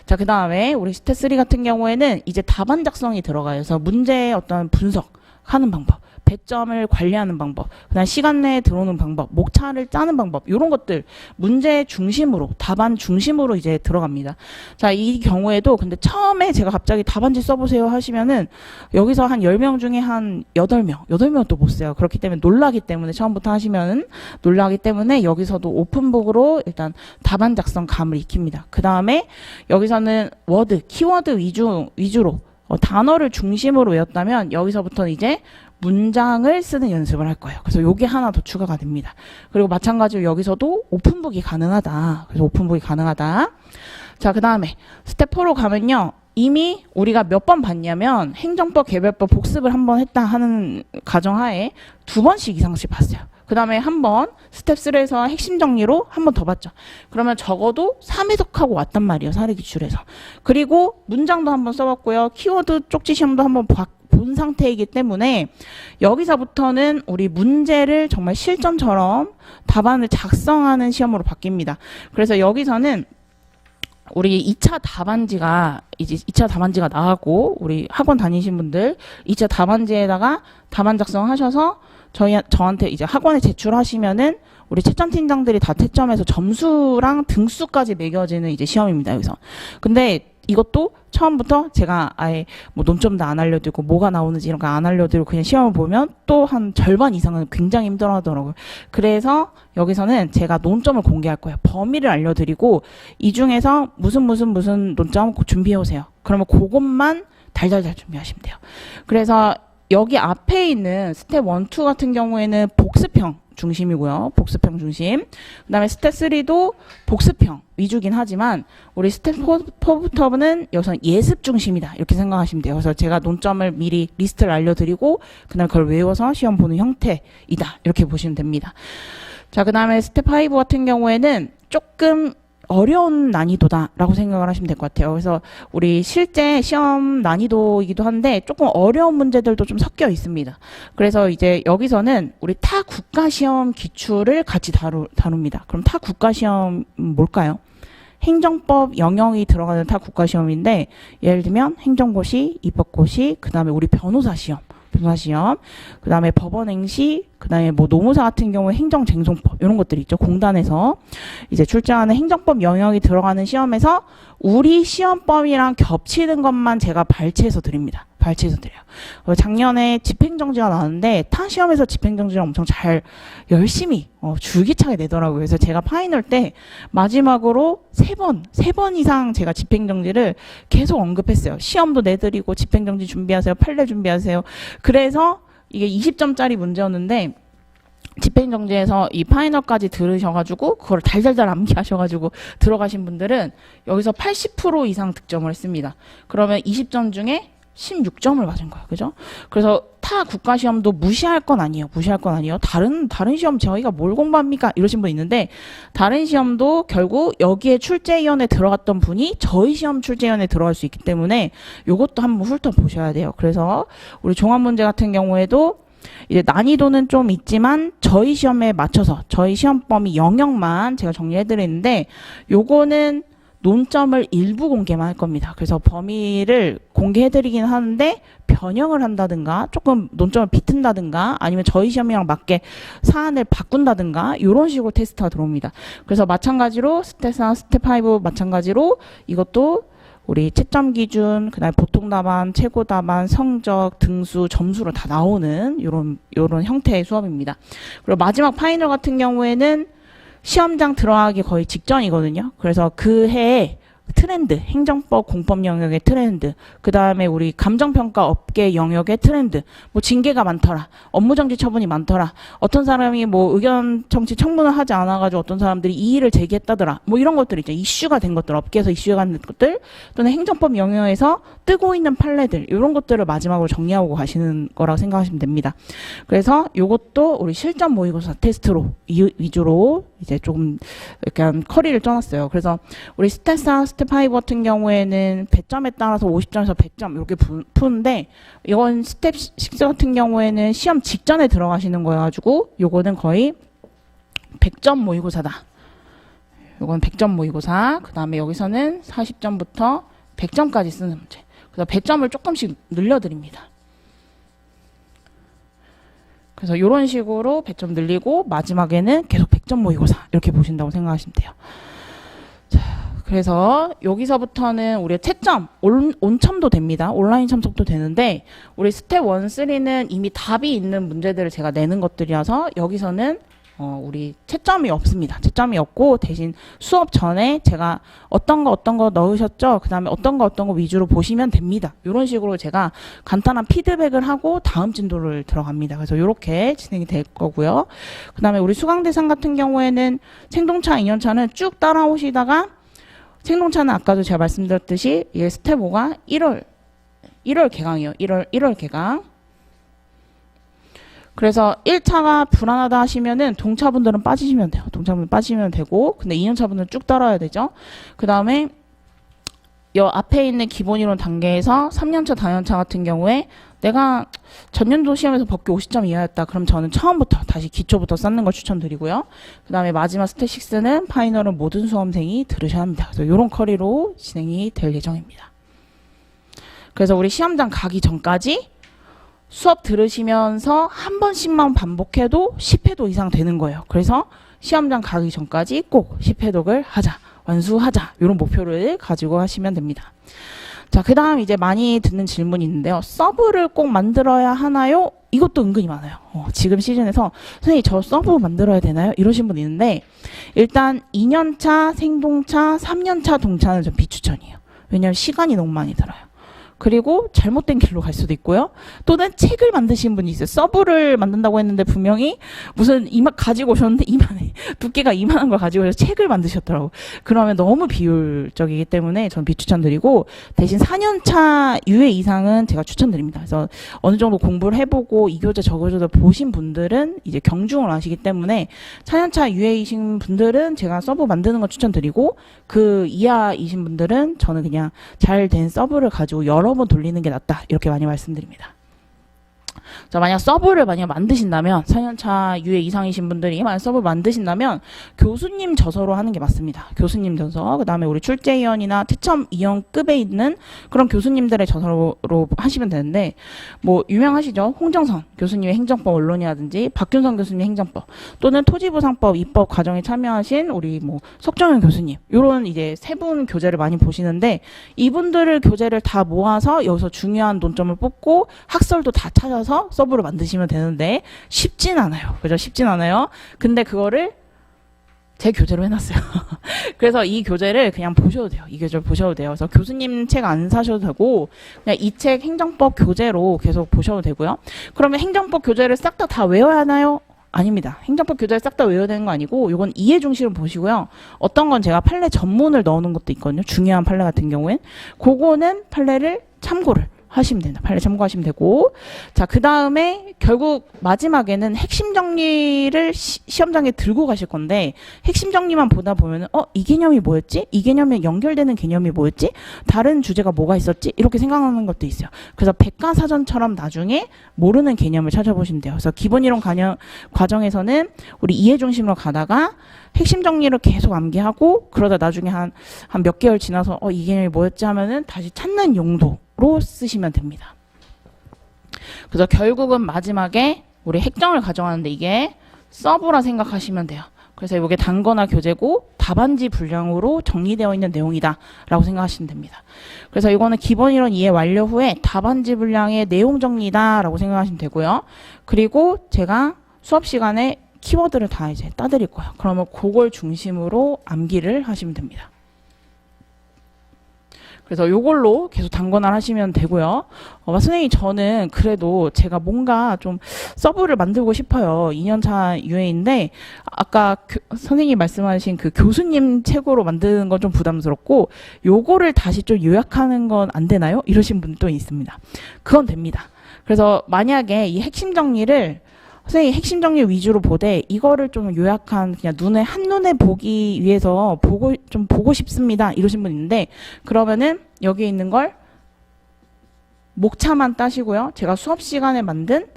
자, 그 다음에 우리 스탯 3 같은 경우에는 이제 답안 작성이 들어가요. 그래서 문제의 어떤 분석하는 방법. 배점을 관리하는 방법, 그다음 시간 내에 들어오는 방법, 목차를 짜는 방법 이런 것들 문제 중심으로 답안 중심으로 이제 들어갑니다. 자, 이 경우에도 근데 처음에 제가 갑자기 답안지 써보세요 하시면은 여기서 한 10명 중에 한 8명 또 못 써요. 그렇기 때문에 놀라기 때문에 처음부터 하시면은 놀라기 때문에 여기서도 오픈북으로 일단 답안 작성 감을 익힙니다. 그 다음에 여기서는 워드, 키워드 위주로 단어를 중심으로 외웠다면 여기서부터는 이제 문장을 쓰는 연습을 할 거예요. 그래서 요게 하나 더 추가가 됩니다. 그리고 마찬가지로 여기서도 오픈북이 가능하다. 그래서 오픈북이 가능하다. 자, 그 다음에 스텝 4로 가면요. 이미 우리가 몇 번 봤냐면 행정법, 개별법 복습을 한 번 했다 하는 가정하에 2번씩 이상씩 봤어요. 그 다음에 한 번 스텝 3에서 핵심 정리로 한 번 더 봤죠. 그러면 적어도 3회독하고 왔단 말이에요. 사례기출에서. 그리고 문장도 한 번 써봤고요. 키워드 쪽지 시험도 한 번 본 상태이기 때문에 여기서부터는 우리 문제를 정말 실전처럼 답안을 작성하는 시험으로 바뀝니다. 그래서 여기서는 우리 2차 답안지가 이제 2차 답안지가 나가고 우리 학원 다니신 분들 2차 답안지에다가 답안 작성하셔서 저한테 이제 학원에 제출하시면은 우리 채점 팀장들이 다 채점해서 점수랑 등수까지 매겨지는 이제 시험입니다. 여기서. 근데 이것도 처음부터 제가 아예 뭐 논점도 안 알려드리고 뭐가 나오는지 이런 거 안 알려드리고 그냥 시험을 보면 또 한 절반 이상은 굉장히 힘들어하더라고요. 그래서 여기서는 제가 논점을 공개할 거예요. 범위를 알려드리고 이 중에서 무슨 논점 준비해 오세요. 그러면 그것만 달달달 준비하시면 돼요. 그래서 여기 앞에 있는 스텝 1, 2 같은 경우에는 복습형 중심이고요. 복습형 중심. 그 다음에 스텝 3도 복습형 위주긴 하지만 우리 스텝 4부터는 여기서는 예습 중심이다. 이렇게 생각하시면 돼요. 그래서 제가 논점을 미리 리스트를 알려드리고 그다음에 그걸 외워서 시험 보는 형태이다. 이렇게 보시면 됩니다. 자, 그 다음에 스텝 5 같은 경우에는 조금 어려운 난이도다라고 생각을 하시면 될 것 같아요. 그래서 우리 실제 시험 난이도이기도 한데 조금 어려운 문제들도 좀 섞여 있습니다. 그래서 이제 여기서는 우리 타 국가시험 기출을 같이 다룹니다. 그럼 타 국가시험 뭘까요? 행정법 영역이 들어가는 타 국가시험인데 예를 들면 행정고시, 입법고시, 그 다음에 우리 변호사 시험, 그 다음에 법원행시, 그 다음에 뭐 노무사 같은 경우에 행정쟁송법 이런 것들이 있죠. 공단에서 이제 출제하는 행정법 영역이 들어가는 시험에서 우리 시험범위랑 겹치는 것만 제가 발췌해서 드립니다. 발췌해서 드려요. 작년에 집행정지가 나왔는데 타 시험에서 집행정지를 엄청 잘 열심히 줄기차게 내더라고요. 그래서 제가 파이널 때 마지막으로 세 번 이상 제가 집행정지를 계속 언급했어요. 시험도 내드리고 집행정지 준비하세요. 판례 준비하세요. 그래서 이게 20점짜리 문제였는데 집행정지에서 이 파이널까지 들으셔가지고 그걸 달달달 암기하셔가지고 들어가신 분들은 여기서 80% 이상 득점을 했습니다. 그러면 20점 중에 16점을 맞은 거예요. 그죠? 그래서 타 국가시험도 무시할 건 아니에요. 다른 시험 저희가 뭘 공부합니까? 이러신 분 있는데 다른 시험도 결국 여기에 출제위원회 들어갔던 분이 저희 시험 출제위원회 들어갈 수 있기 때문에 이것도 한번 훑어보셔야 돼요. 그래서 우리 종합문제 같은 경우에도 이제 난이도는 좀 있지만 저희 시험에 맞춰서 저희 시험 범위 영역만 제가 정리해드리는데 요거는 논점을 일부 공개만 할 겁니다. 그래서 범위를 공개해드리긴 하는데 변형을 한다든가 조금 논점을 비튼다든가 아니면 저희 시험이랑 맞게 사안을 바꾼다든가 이런 식으로 테스트가 들어옵니다. 그래서 마찬가지로 스텝 4, 스텝 5 마찬가지로 이것도 우리 채점 기준, 그다음에 보통 답안, 최고 답안, 성적, 등수, 점수로 다 나오는 요런 형태의 수업입니다. 그리고 마지막 파이널 같은 경우에는 시험장 들어가기 거의 직전이거든요. 그래서 그 해에 트렌드, 행정법, 공법 영역의 트렌드, 그 다음에 우리 감정평가 업계 영역의 트렌드, 뭐 징계가 많더라, 업무정지 처분이 많더라, 어떤 사람이 뭐 의견 정치 청문을 하지 않아가지고 어떤 사람들이 이의를 제기했다더라, 뭐 이런 것들 있죠. 이슈가 된 것들, 업계에서 이슈가 된 것들, 또는 행정법 영역에서 뜨고 있는 판례들, 이런 것들을 마지막으로 정리하고 가시는 거라고 생각하시면 됩니다. 그래서 요것도 우리 실전 모의고사 테스트로 위주로 이제 조금 약간 커리를 쪄놨어요. 그래서 우리 스텝 4, 스텝 5 같은 경우에는 배점에 따라서 50점에서 100점 이렇게 푸는데 이건 스텝 6 같은 경우에는 시험 직전에 들어가시는 거여가지고 요거는 거의 100점 모의고사다. 요건 100점 모의고사. 그 다음에 여기서는 40점부터 100점까지 쓰는 문제. 그래서 100점을 조금씩 늘려드립니다. 그래서 이런 식으로 100점 늘리고 마지막에는 계속 100점 모의고사 이렇게 보신다고 생각하시면 돼요. 자, 그래서 여기서부터는 우리 채점, 온첨도 됩니다. 온라인 참석도 되는데 우리 스텝 1, 3는 이미 답이 있는 문제들을 제가 내는 것들이어서 여기서는 우리 채점이 없습니다. 채점이 없고 대신 수업 전에 제가 어떤 거 넣으셨죠? 그 다음에 어떤 거 위주로 보시면 됩니다. 이런 식으로 제가 간단한 피드백을 하고 다음 진도를 들어갑니다. 그래서 이렇게 진행이 될 거고요. 그 다음에 우리 수강 대상 같은 경우에는 생동차, 2년차는 쭉 따라오시다가 생동차는 아까도 제가 말씀드렸듯이 이게 스텝 5가 1월 개강이에요. 1월 개강. 그래서 1차가 불안하다 하시면은 동차분들은 빠지시면 돼요. 동차분들 빠지시면 되고, 근데 2년차분들은 쭉 따라야 되죠. 그 다음에 요 앞에 있는 기본이론 단계에서 3년차, 4년차 같은 경우에 내가 전년도 시험에서 법규 50점 이하였다. 그럼 저는 처음부터 다시 기초부터 쌓는 걸 추천드리고요. 그 다음에 마지막 스텝 6는 파이널은 모든 수험생이 들으셔야 합니다. 그래서 이런 커리로 진행이 될 예정입니다. 그래서 우리 시험장 가기 전까지 수업 들으시면서 한 번씩만 반복해도 10회독 이상 되는 거예요. 그래서 시험장 가기 전까지 꼭 10회독을 하자, 완수하자, 이런 목표를 가지고 하시면 됩니다. 자, 그 다음 이제 많이 듣는 질문이 있는데요. 서브를 꼭 만들어야 하나요? 이것도 은근히 많아요. 지금 시즌에서 선생님 저 서브 만들어야 되나요? 이러신 분 있는데 일단 2년차 생동차, 3년차 동차는 좀 비추천이에요. 왜냐하면 시간이 너무 많이 들어요. 그리고 잘못된 길로 갈 수도 있고요. 또는 책을 만드신 분이 있어요. 서브를 만든다고 했는데 분명히 무슨 가지고 오셨는데 두께가 이만한 걸 가지고 오셔서 책을 만드셨더라고. 그러면 너무 비효율적이기 때문에 저는 비추천드리고 대신 4년차 유예 이상은 제가 추천드립니다. 그래서 어느 정도 공부를 해보고 이 교재 저 교재를 보신 분들은 이제 경중을 아시기 때문에 4년차 유예이신 분들은 제가 서브 만드는 거 추천드리고 그 이하이신 분들은 저는 그냥 잘 된 서브를 가지고 여러 번 돌리는 게 낫다. 이렇게 많이 말씀드립니다. 자, 만약 서브를 만드신다면 4년차 유예 이상이신 분들이 만약 서브 만드신다면 교수님 저서로 하는 게 맞습니다. 교수님 저서, 그 다음에 우리 출제위원이나 특첨위원급에 있는 그런 교수님들의 저서로 하시면 되는데 뭐 유명하시죠? 홍정선 교수님의 행정법 원론이라든지 박균성 교수님의 행정법 또는 토지부상법 입법 과정에 참여하신 우리 뭐 석정현 교수님 이런 이제 세 분 교재를 많이 보시는데 이분들을 교재를 다 모아서 여기서 중요한 논점을 뽑고 학설도 다 찾아서 서브를 만드시면 되는데 쉽진 않아요. 그죠? 쉽진 않아요. 근데 그거를 제 교재로 해놨어요. 그래서 이 교재를 그냥 보셔도 돼요. 이 교재를 보셔도 돼요. 그래서 교수님 책 안 사셔도 되고 그냥 이 책 행정법 교재로 계속 보셔도 되고요. 그러면 행정법 교재를 싹 다 외워야 하나요? 아닙니다. 행정법 교재를 싹 다 외워야 되는 거 아니고 이건 이해 중심을 보시고요. 어떤 건 제가 판례 전문을 넣어놓은 것도 있거든요. 중요한 판례 같은 경우엔 그거는 판례를 참고를 하시면 됩니다. 판례 참고하시면 되고 자, 그 다음에 결국 마지막에는 핵심 정리를 시험장에 들고 가실 건데 핵심 정리만 보다 보면은 이 개념이 뭐였지? 이 개념에 연결되는 개념이 뭐였지? 다른 주제가 뭐가 있었지? 이렇게 생각하는 것도 있어요. 그래서 백과사전처럼 나중에 모르는 개념을 찾아보시면 돼요. 그래서 기본이론 과정에서는 우리 이해 중심으로 가다가 핵심 정리를 계속 암기하고 그러다 나중에 한 몇 개월 지나서 이 개념이 뭐였지 하면은 다시 찾는 용도로 쓰시면 됩니다. 그래서 결국은 마지막에 우리 핵정을 가져가는데 이게 서브라 생각하시면 돼요. 그래서 이게 단거나 교재고 답안지 분량으로 정리되어 있는 내용이다 라고 생각하시면 됩니다. 그래서 이거는 기본이론 이해 완료 후에 답안지 분량의 내용 정리다 라고 생각하시면 되고요. 그리고 제가 수업 시간에 키워드를 다 이제 따드릴 거예요. 그러면 그걸 중심으로 암기를 하시면 됩니다. 그래서 요걸로 계속 단권을 하시면 되고요. 선생님 저는 그래도 제가 뭔가 좀 서브를 만들고 싶어요. 2년차 유예인데 아까 선생님이 말씀하신 그 교수님 책으로 만드는 건 좀 부담스럽고 요거를 다시 좀 요약하는 건 안 되나요? 이러신 분도 있습니다. 그건 됩니다. 그래서 만약에 이 핵심 정리를 선생님 핵심 정리 위주로 보되 이거를 좀 요약한 그냥 한눈에 보기 위해서 보고 싶습니다. 이러신 분 있는데 그러면은 여기 있는 걸 목차만 따시고요. 제가 수업 시간에 만든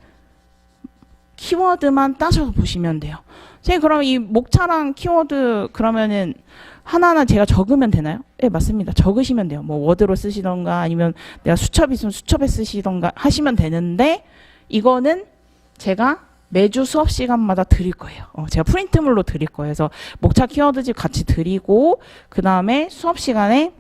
키워드만 따셔서 보시면 돼요. 선생님 그럼 이 목차랑 키워드 그러면은 하나하나 제가 적으면 되나요? 네, 맞습니다. 적으시면 돼요. 뭐 워드로 쓰시던가 아니면 내가 수첩 있으면 수첩에 쓰시던가 하시면 되는데 이거는 제가 매주 수업 시간마다 드릴 거예요. 제가 프린트물로 드릴 거예요. 그래서 목차 키워드집 같이 드리고 그 다음에 수업 시간에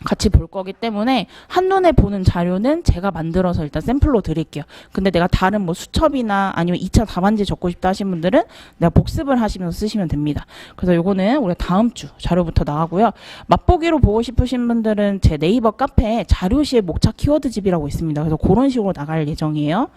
같이 볼 거기 때문에 한눈에 보는 자료는 제가 만들어서 일단 샘플로 드릴게요. 근데 내가 다른 뭐 수첩이나 아니면 2차 답안지 적고 싶다 하신 분들은 내가 복습을 하시면서 쓰시면 됩니다. 그래서 요거는 우리가 다음 주 자료부터 나가고요. 맛보기로 보고 싶으신 분들은 제 네이버 카페에 자료시의 목차 키워드집이라고 있습니다. 그래서 그런 식으로 나갈 예정이에요.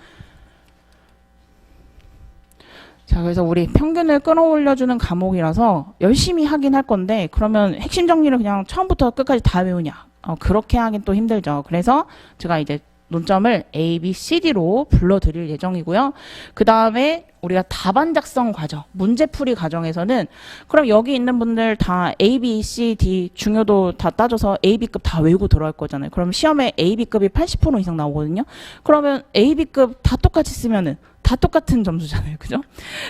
자, 그래서 우리 평균을 끌어올려주는 과목이라서 열심히 하긴 할 건데 그러면 핵심 정리를 그냥 처음부터 끝까지 다 외우냐? 그렇게 하긴 또 힘들죠. 그래서 제가 이제 논점을 A, B, C, D로 불러드릴 예정이고요. 그 다음에 우리가 답안 작성 과정, 문제풀이 과정에서는 그럼 여기 있는 분들 다 A, B, C, D 중요도 다 따져서 A, B급 다 외우고 들어갈 거잖아요. 그럼 시험에 A, B급이 80% 이상 나오거든요. 그러면 A, B급 다 똑같이 쓰면은 다 똑같은 점수잖아요. 그죠?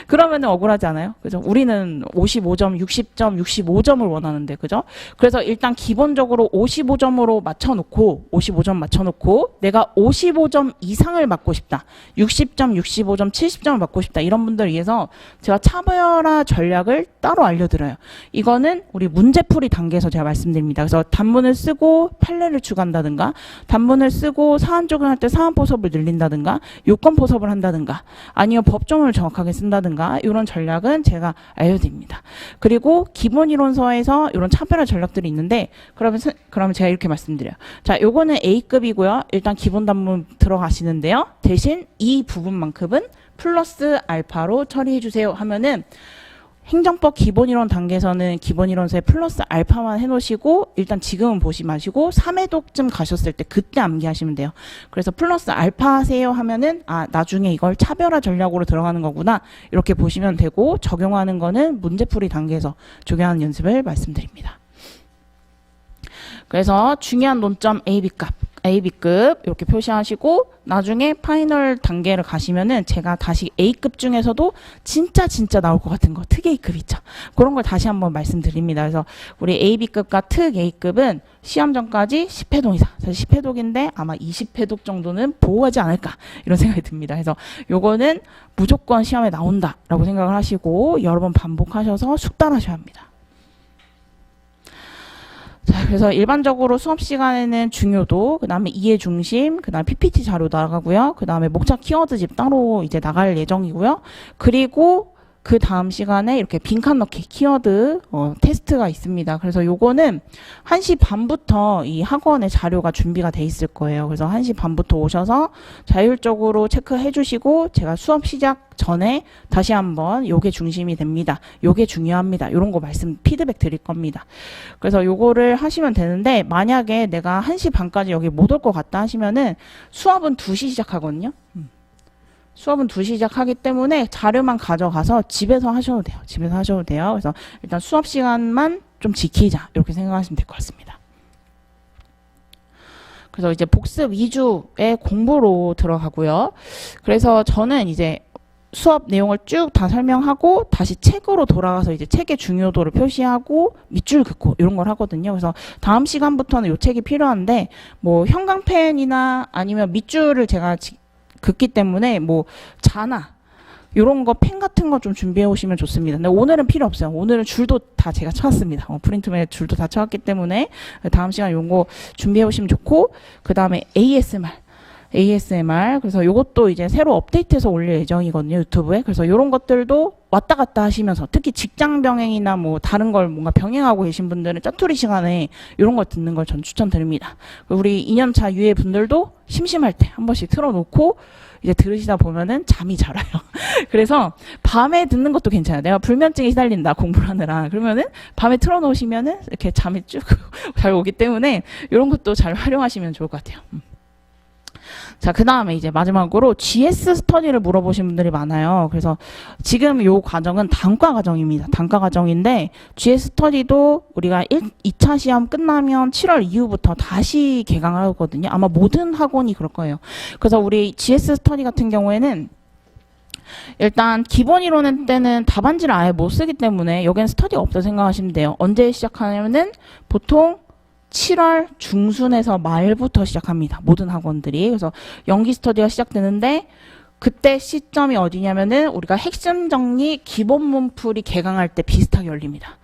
그러면은 억울하지 않아요? 그죠? 우리는 55점, 60점, 65점을 원하는데, 그죠? 그래서 일단 기본적으로 55점으로 맞춰놓고, 55점 맞춰놓고, 내가 55점 이상을 맞고 싶다. 60점, 65점, 70점을 맞고 싶다. 이런 분들을 위해서 제가 차별화 전략을 따로 알려드려요. 이거는 우리 문제풀이 단계에서 제가 말씀드립니다. 그래서 단문을 쓰고 판례를 추가한다든가, 단문을 쓰고 사안 적용할 때 사안 포섭을 늘린다든가, 요건 포섭을 한다든가, 아니요 법조문을 정확하게 쓴다든가 이런 전략은 제가 알려드립니다. 그리고 기본 이론서에서 이런 차별화 전략들이 있는데 그러면 제가 이렇게 말씀드려요. 자, 요거는 A급이고요. 일단 기본 단문 들어가시는데요. 대신 이 부분만큼은 플러스 알파로 처리해 주세요 하면은 행정법 기본이론 단계에서는 기본이론서에 플러스 알파만 해놓으시고 일단 지금은 보시 마시고 3회독쯤 가셨을 때 그때 암기하시면 돼요. 그래서 플러스 알파 하세요 하면은 아 나중에 이걸 차별화 전략으로 들어가는 거구나 이렇게 보시면 되고 적용하는 거는 문제풀이 단계에서 적용하는 연습을 말씀드립니다. 그래서 중요한 논점 AB급 이렇게 표시하시고 나중에 파이널 단계를 가시면은 제가 다시 A급 중에서도 진짜 나올 것 같은 거 특 A급 있죠. 그런 걸 다시 한번 말씀드립니다. 그래서 우리 AB급과 특 A급은 시험 전까지 10회독 이상, 사실 10회독인데 아마 20회독 정도는 보호하지 않을까 이런 생각이 듭니다. 그래서 요거는 무조건 시험에 나온다라고 생각을 하시고 여러 번 반복하셔서 숙달하셔야 합니다. 자, 그래서 일반적으로 수업 시간에는 중요도, 그 다음에 이해 중심, 그 다음에 PPT 자료 나가고요. 그 다음에 목차 키워드집 따로 이제 나갈 예정이고요. 그리고 그 다음 시간에 이렇게 빈칸 넣기 키워드 테스트가 있습니다. 그래서 요거는 1시 반부터 이 학원에 자료가 준비가 돼 있을 거예요. 그래서 1시 반부터 오셔서 자율적으로 체크해 주시고 제가 수업 시작 전에 다시 한번 요게 중심이 됩니다. 요게 중요합니다. 요런 거 피드백 드릴 겁니다. 그래서 요거를 하시면 되는데 만약에 내가 1시 반까지 여기 못 올 것 같다 하시면은 수업은 2시 시작하거든요. 수업은 2시 시작하기 때문에 자료만 가져가서 집에서 하셔도 돼요. 집에서 하셔도 돼요. 그래서 일단 수업 시간만 좀 지키자. 이렇게 생각하시면 될 것 같습니다. 그래서 이제 복습 위주의 공부로 들어가고요. 그래서 저는 이제 수업 내용을 쭉 다 설명하고 다시 책으로 돌아가서 이제 책의 중요도를 표시하고 밑줄 긋고 이런 걸 하거든요. 그래서 다음 시간부터는 이 책이 필요한데 뭐 형광펜이나 아니면 밑줄을 제가 긋기 때문에 뭐 자나 요런 거 펜 같은 거 좀 준비해 오시면 좋습니다. 근데 오늘은 필요 없어요. 오늘은 줄도 다 제가 쳐왔습니다. 프린트맨 줄도 다 쳐왔기 때문에 다음 시간 요거 준비해 오시면 좋고 그 다음에 ASMR 그래서 요것도 이제 새로 업데이트해서 올릴 예정이거든요. 유튜브에. 그래서 요런 것들도 왔다 갔다 하시면서 특히 직장 병행이나 뭐 다른 걸 뭔가 병행하고 계신 분들은 짜투리 시간에 이런 걸 듣는 걸 전 추천드립니다. 우리 2년차 유예 분들도 심심할 때 한 번씩 틀어놓고 이제 들으시다 보면은 잠이 잘 와요. 그래서 밤에 듣는 것도 괜찮아요. 내가 불면증에 시달린다 공부를 하느라 그러면은 밤에 틀어놓으시면은 이렇게 잠이 쭉 잘 오기 때문에 이런 것도 잘 활용하시면 좋을 것 같아요. 자, 그 다음에 이제 마지막으로 GS 스터디를 물어보신 분들이 많아요. 그래서 지금 요 과정은 단과 과정입니다. 단과 과정인데 GS 스터디도 우리가 2차 시험 끝나면 7월 이후부터 다시 개강을 하거든요. 아마 모든 학원이 그럴 거예요. 그래서 우리 GS 스터디 같은 경우에는 일단 기본 이론은 때는 답안지를 아예 못 쓰기 때문에 여기는 스터디가 없다 생각하시면 돼요. 언제 시작하냐면은 보통 7월 중순에서 말부터 시작합니다. 모든 학원들이. 그래서 연기 스터디가 시작되는데 그때 시점이 어디냐면은 우리가 핵심 정리 기본 문풀이 개강할 때 비슷하게 열립니다.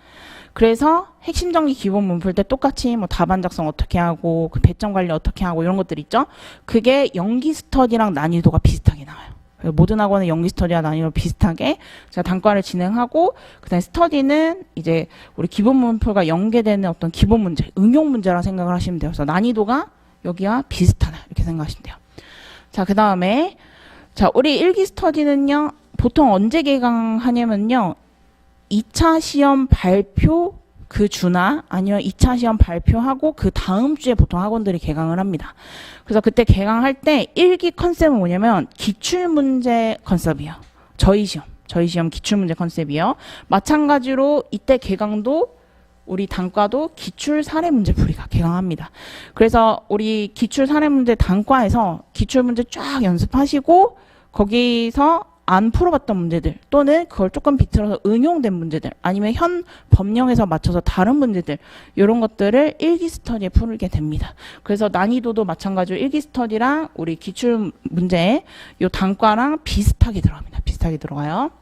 그래서 핵심 정리 기본 문풀 때 똑같이 뭐 답안 작성 어떻게 하고 그 배점 관리 어떻게 하고 이런 것들 있죠. 그게 연기 스터디랑 난이도가 비슷하게 나와요. 모든 학원의 연기 스터디와 난이도 비슷하게 제가 단과를 진행하고 그다음에 스터디는 이제 우리 기본 문풀과 연계되는 어떤 기본 문제, 응용 문제라 생각을 하시면 돼요. 그래서 난이도가 여기와 비슷하다 이렇게 생각하시면 돼요. 자, 그 다음에 자 우리 1기 스터디는요 보통 언제 개강하냐면요 2차 시험 발표 그 주나 아니면 2차 시험 발표하고 그 다음 주에 보통 학원들이 개강을 합니다. 그래서 그때 개강할 때 1기 컨셉은 뭐냐면 기출문제 컨셉이에요. 저희 시험 기출문제 컨셉이요. 마찬가지로 이때 개강도 우리 단과도 기출 사례 문제 풀이가 개강합니다. 그래서 우리 기출 사례 문제 단과에서 기출 문제 쫙 연습하시고 거기서 안 풀어봤던 문제들 또는 그걸 조금 비틀어서 응용된 문제들 아니면 현 법령에서 맞춰서 다른 문제들 이런 것들을 일기 스터디에 풀게 됩니다. 그래서 난이도도 마찬가지로 일기 스터디랑 우리 기출 문제 요 단과랑 비슷하게 들어갑니다. 비슷하게 들어가요.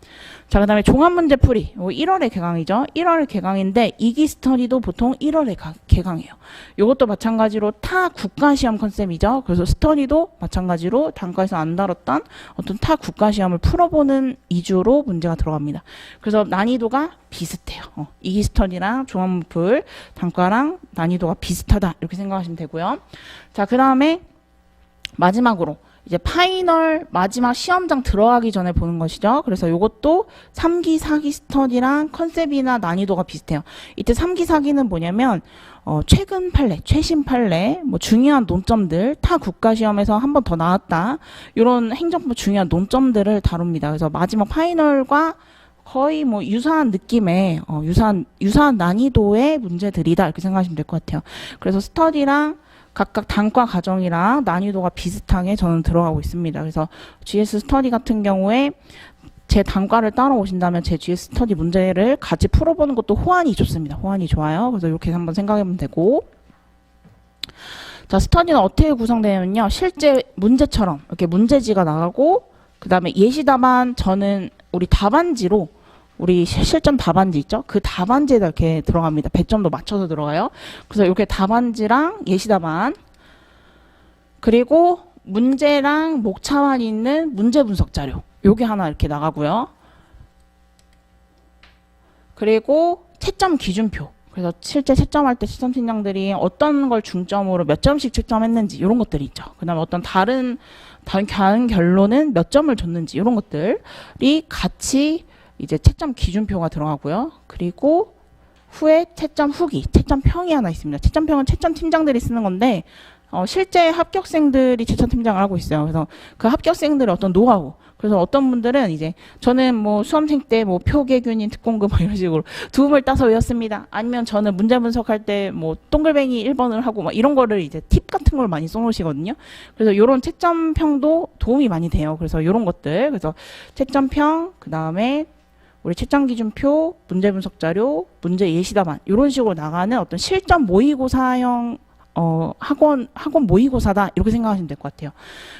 자, 그 다음에 종합문제 풀이 1월에 개강이죠. 1월에 개강인데 2기 스터디도 보통 1월에 개강해요. 이것도 마찬가지로 타 국가시험 컨셉이죠. 그래서 스터디도 마찬가지로 단과에서 안 다뤘던 어떤 타 국가시험을 풀어보는 위주로 문제가 들어갑니다. 그래서 난이도가 비슷해요. 2기 스터디랑 종합문풀 단과랑 난이도가 비슷하다 이렇게 생각하시면 되고요. 자, 그 다음에 마지막으로 이제 파이널 마지막 시험장 들어가기 전에 보는 것이죠. 그래서 이것도 3기, 4기 스터디랑 컨셉이나 난이도가 비슷해요. 이때 3기, 4기는 뭐냐면 최근 판례, 최신 판례, 뭐 중요한 논점들, 타 국가시험에서 한 번 더 나왔다. 이런 행정법 중요한 논점들을 다룹니다. 그래서 마지막 파이널과 거의 뭐 유사한 느낌의 유사한 난이도의 문제들이다 이렇게 생각하시면 될 것 같아요. 그래서 스터디랑 각각 단과 과정이랑 난이도가 비슷하게 저는 들어가고 있습니다. 그래서 GS 스터디 같은 경우에 제 단과를 따라오신다면 제 GS 스터디 문제를 같이 풀어보는 것도 호환이 좋습니다. 호환이 좋아요. 그래서 이렇게 한번 생각해보면 되고, 자, 스터디는 어떻게 구성되냐면요. 실제 문제처럼 이렇게 문제지가 나가고 그 다음에 예시답안 저는 우리 답안지로 우리 실전 답안지 있죠? 그 답안지에다 이렇게 들어갑니다. 100점도 맞춰서 들어가요. 그래서 이렇게 답안지랑 예시답안 그리고 문제랑 목차만 있는 문제 분석 자료 요게 하나 이렇게 나가고요. 그리고 채점 기준표. 그래서 실제 채점할 때 채점팀장들이 어떤 걸 중점으로 몇 점씩 채점했는지 이런 것들이 있죠. 그 다음에 어떤 다른 결론은 몇 점을 줬는지 이런 것들이 같이 이제 채점 기준표가 들어가고요. 그리고 후에 채점 후기, 채점평이 하나 있습니다. 채점평은 채점팀장들이 쓰는 건데 실제 합격생들이 채점팀장을 하고 있어요. 그래서 그 합격생들의 어떤 노하우. 그래서 어떤 분들은 이제 저는 뭐 수험생 때 뭐 표계균인 특공급 뭐 이런 식으로 두음을 따서 외웠습니다. 아니면 저는 문제 분석할 때 뭐 동글뱅이 1번을 하고 막 이런 거를 이제 팁 같은 걸 많이 써놓으시거든요. 그래서 이런 채점평도 도움이 많이 돼요. 그래서 이런 것들. 그래서 채점평, 그 다음에 우리 채점 기준표, 문제 분석 자료, 문제 예시답안 이런 식으로 나가는 어떤 실전 모의고사형 학원 모의고사다 이렇게 생각하시면 될 것 같아요.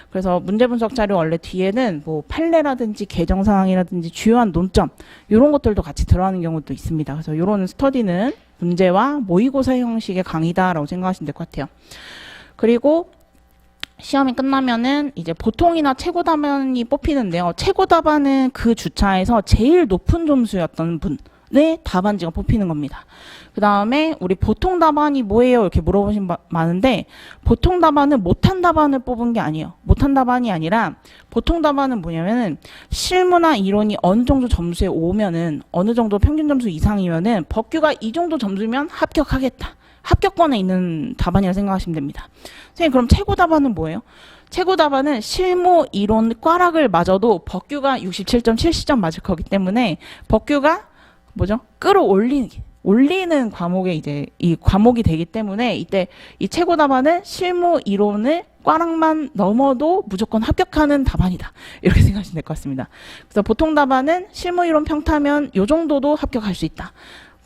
그래서 문제 분석 자료 원래 뒤에는 뭐 판례라든지 개정 사항이라든지 주요한 논점 이런 것들도 같이 들어가는 경우도 있습니다. 그래서 이런 스터디는 문제와 모의고사 형식의 강의다라고 생각하시면 될 것 같아요. 그리고 시험이 끝나면은 이제 보통이나 최고 답안이 뽑히는데요. 최고 답안은 그 주차에서 제일 높은 점수였던 분의 답안지가 뽑히는 겁니다. 그 다음에 우리 보통 답안이 뭐예요? 이렇게 물어보신 많은데 보통 답안은 못한 답안을 뽑은 게 아니에요. 못한 답안이 아니라 보통 답안은 뭐냐면은 실무나 이론이 어느 정도 점수에 오면은 어느 정도 평균 점수 이상이면은 법규가 이 정도 점수면 합격하겠다. 합격권에 있는 답안이라 생각하시면 됩니다. 선생님 그럼 최고 답안은 뭐예요? 최고 답안은 실무 이론 꽈락을 맞아도 법규가 67.70점 맞을 거기 때문에 법규가 뭐죠? 올리는 과목에 이제 이 과목이 되기 때문에 이때 이 최고 답안은 실무 이론을 꽈락만 넘어도 무조건 합격하는 답안이다. 이렇게 생각하시면 될 것 같습니다. 그래서 보통 답안은 실무 이론 평타면 요 정도도 합격할 수 있다.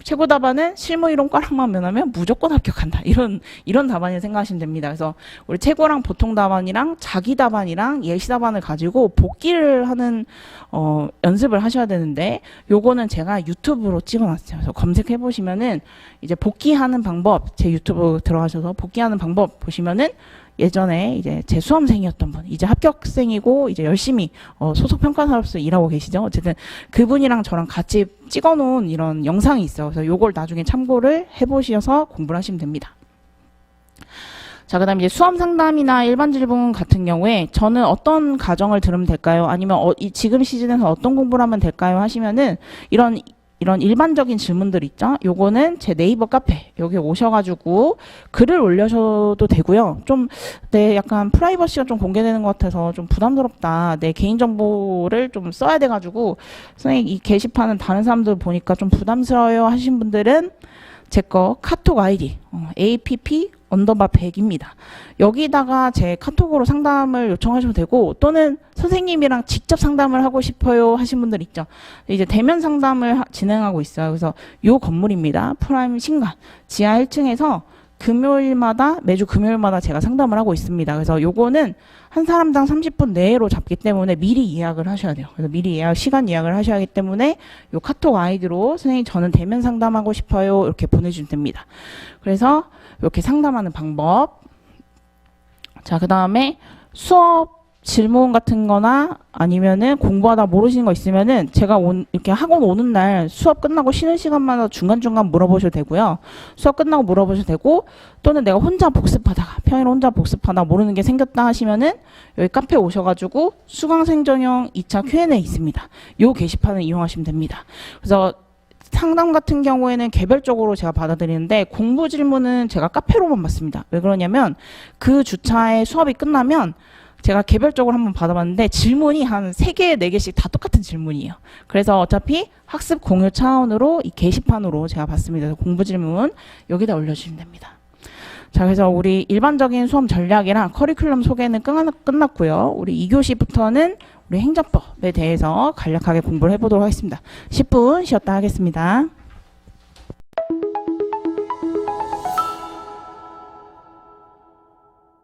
최고 답안은 실무 이론 꽈락만 면하면 무조건 합격한다. 이런 답안을 생각하시면 됩니다. 그래서 우리 최고랑 보통 답안이랑 자기 답안이랑 예시 답안을 가지고 복기를 하는 연습을 하셔야 되는데 요거는 제가 유튜브로 찍어놨어요. 그래서 검색해 보시면은 이제 복기하는 방법 제 유튜브 들어가셔서 복기하는 방법 보시면은 예전에 이제 제 수험생이었던 분, 이제 합격생이고 이제 열심히 소속 평가사로서 일하고 계시죠. 어쨌든 그분이랑 저랑 같이 찍어놓은 이런 영상이 있어요. 그래서 요걸 나중에 참고를 해보셔서 공부를 하시면 됩니다. 자, 그 다음에 이제 수험 상담이나 일반 질문 같은 경우에 저는 어떤 과정을 들으면 될까요? 아니면 지금 시즌에서 어떤 공부를 하면 될까요? 하시면은 이런 이런 일반적인 질문들 있죠? 요거는 제 네이버 카페 여기 오셔가지고 글을 올려셔도 되고요. 좀 내 약간 프라이버시가 좀 공개되는 것 같아서 좀 부담스럽다. 내 개인정보를 좀 써야 돼가지고 선생님 이 게시판은 다른 사람들 보니까 좀 부담스러워요 하신 분들은 제 거 카톡 아이디 app_100입니다. 여기다가 제 카톡으로 상담을 요청하셔도 되고 또는 선생님이랑 직접 상담을 하고 싶어요 하신 분들 있죠. 이제 대면 상담을 진행하고 있어요. 그래서 요 건물입니다. 프라임 신간 지하 1층에서 매주 금요일마다 제가 상담을 하고 있습니다. 그래서 요거는 한 사람당 30분 내로 잡기 때문에 미리 예약을 하셔야 돼요. 그래서 미리 시간 예약을 하셔야 하기 때문에 요 카톡 아이디로 선생님 저는 대면 상담하고 싶어요 이렇게 보내주시면 됩니다. 그래서 이렇게 상담하는 방법. 자, 그 다음에 수업 질문 같은 거나 아니면은 공부하다 모르시는 거 있으면은 제가 이렇게 학원 오는 날 수업 끝나고 쉬는 시간마다 중간중간 물어보셔도 되고요. 수업 끝나고 물어보셔도 되고 또는 내가 혼자 복습하다가 평일 혼자 복습하다 모르는 게 생겼다 하시면은 여기 카페 오셔가지고 수강생 전용 2차 Q&A 있습니다. 요 게시판을 이용하시면 됩니다. 그래서 상담 같은 경우에는 개별적으로 제가 받아들이는데 공부 질문은 제가 카페로만 받습니다. 왜 그러냐면 그 주차에 수업이 끝나면 제가 개별적으로 한번 받아봤는데 질문이 한 3개, 4개씩 다 똑같은 질문이에요. 그래서 어차피 학습 공유 차원으로 이 게시판으로 제가 받습니다. 공부 질문 여기다 올려주시면 됩니다. 자, 그래서 우리 일반적인 수업 전략이랑 커리큘럼 소개는 끝났고요. 우리 2교시부터는 우리 행정법에 대해서 간략하게 공부를 해보도록 하겠습니다. 10분 쉬었다 하겠습니다.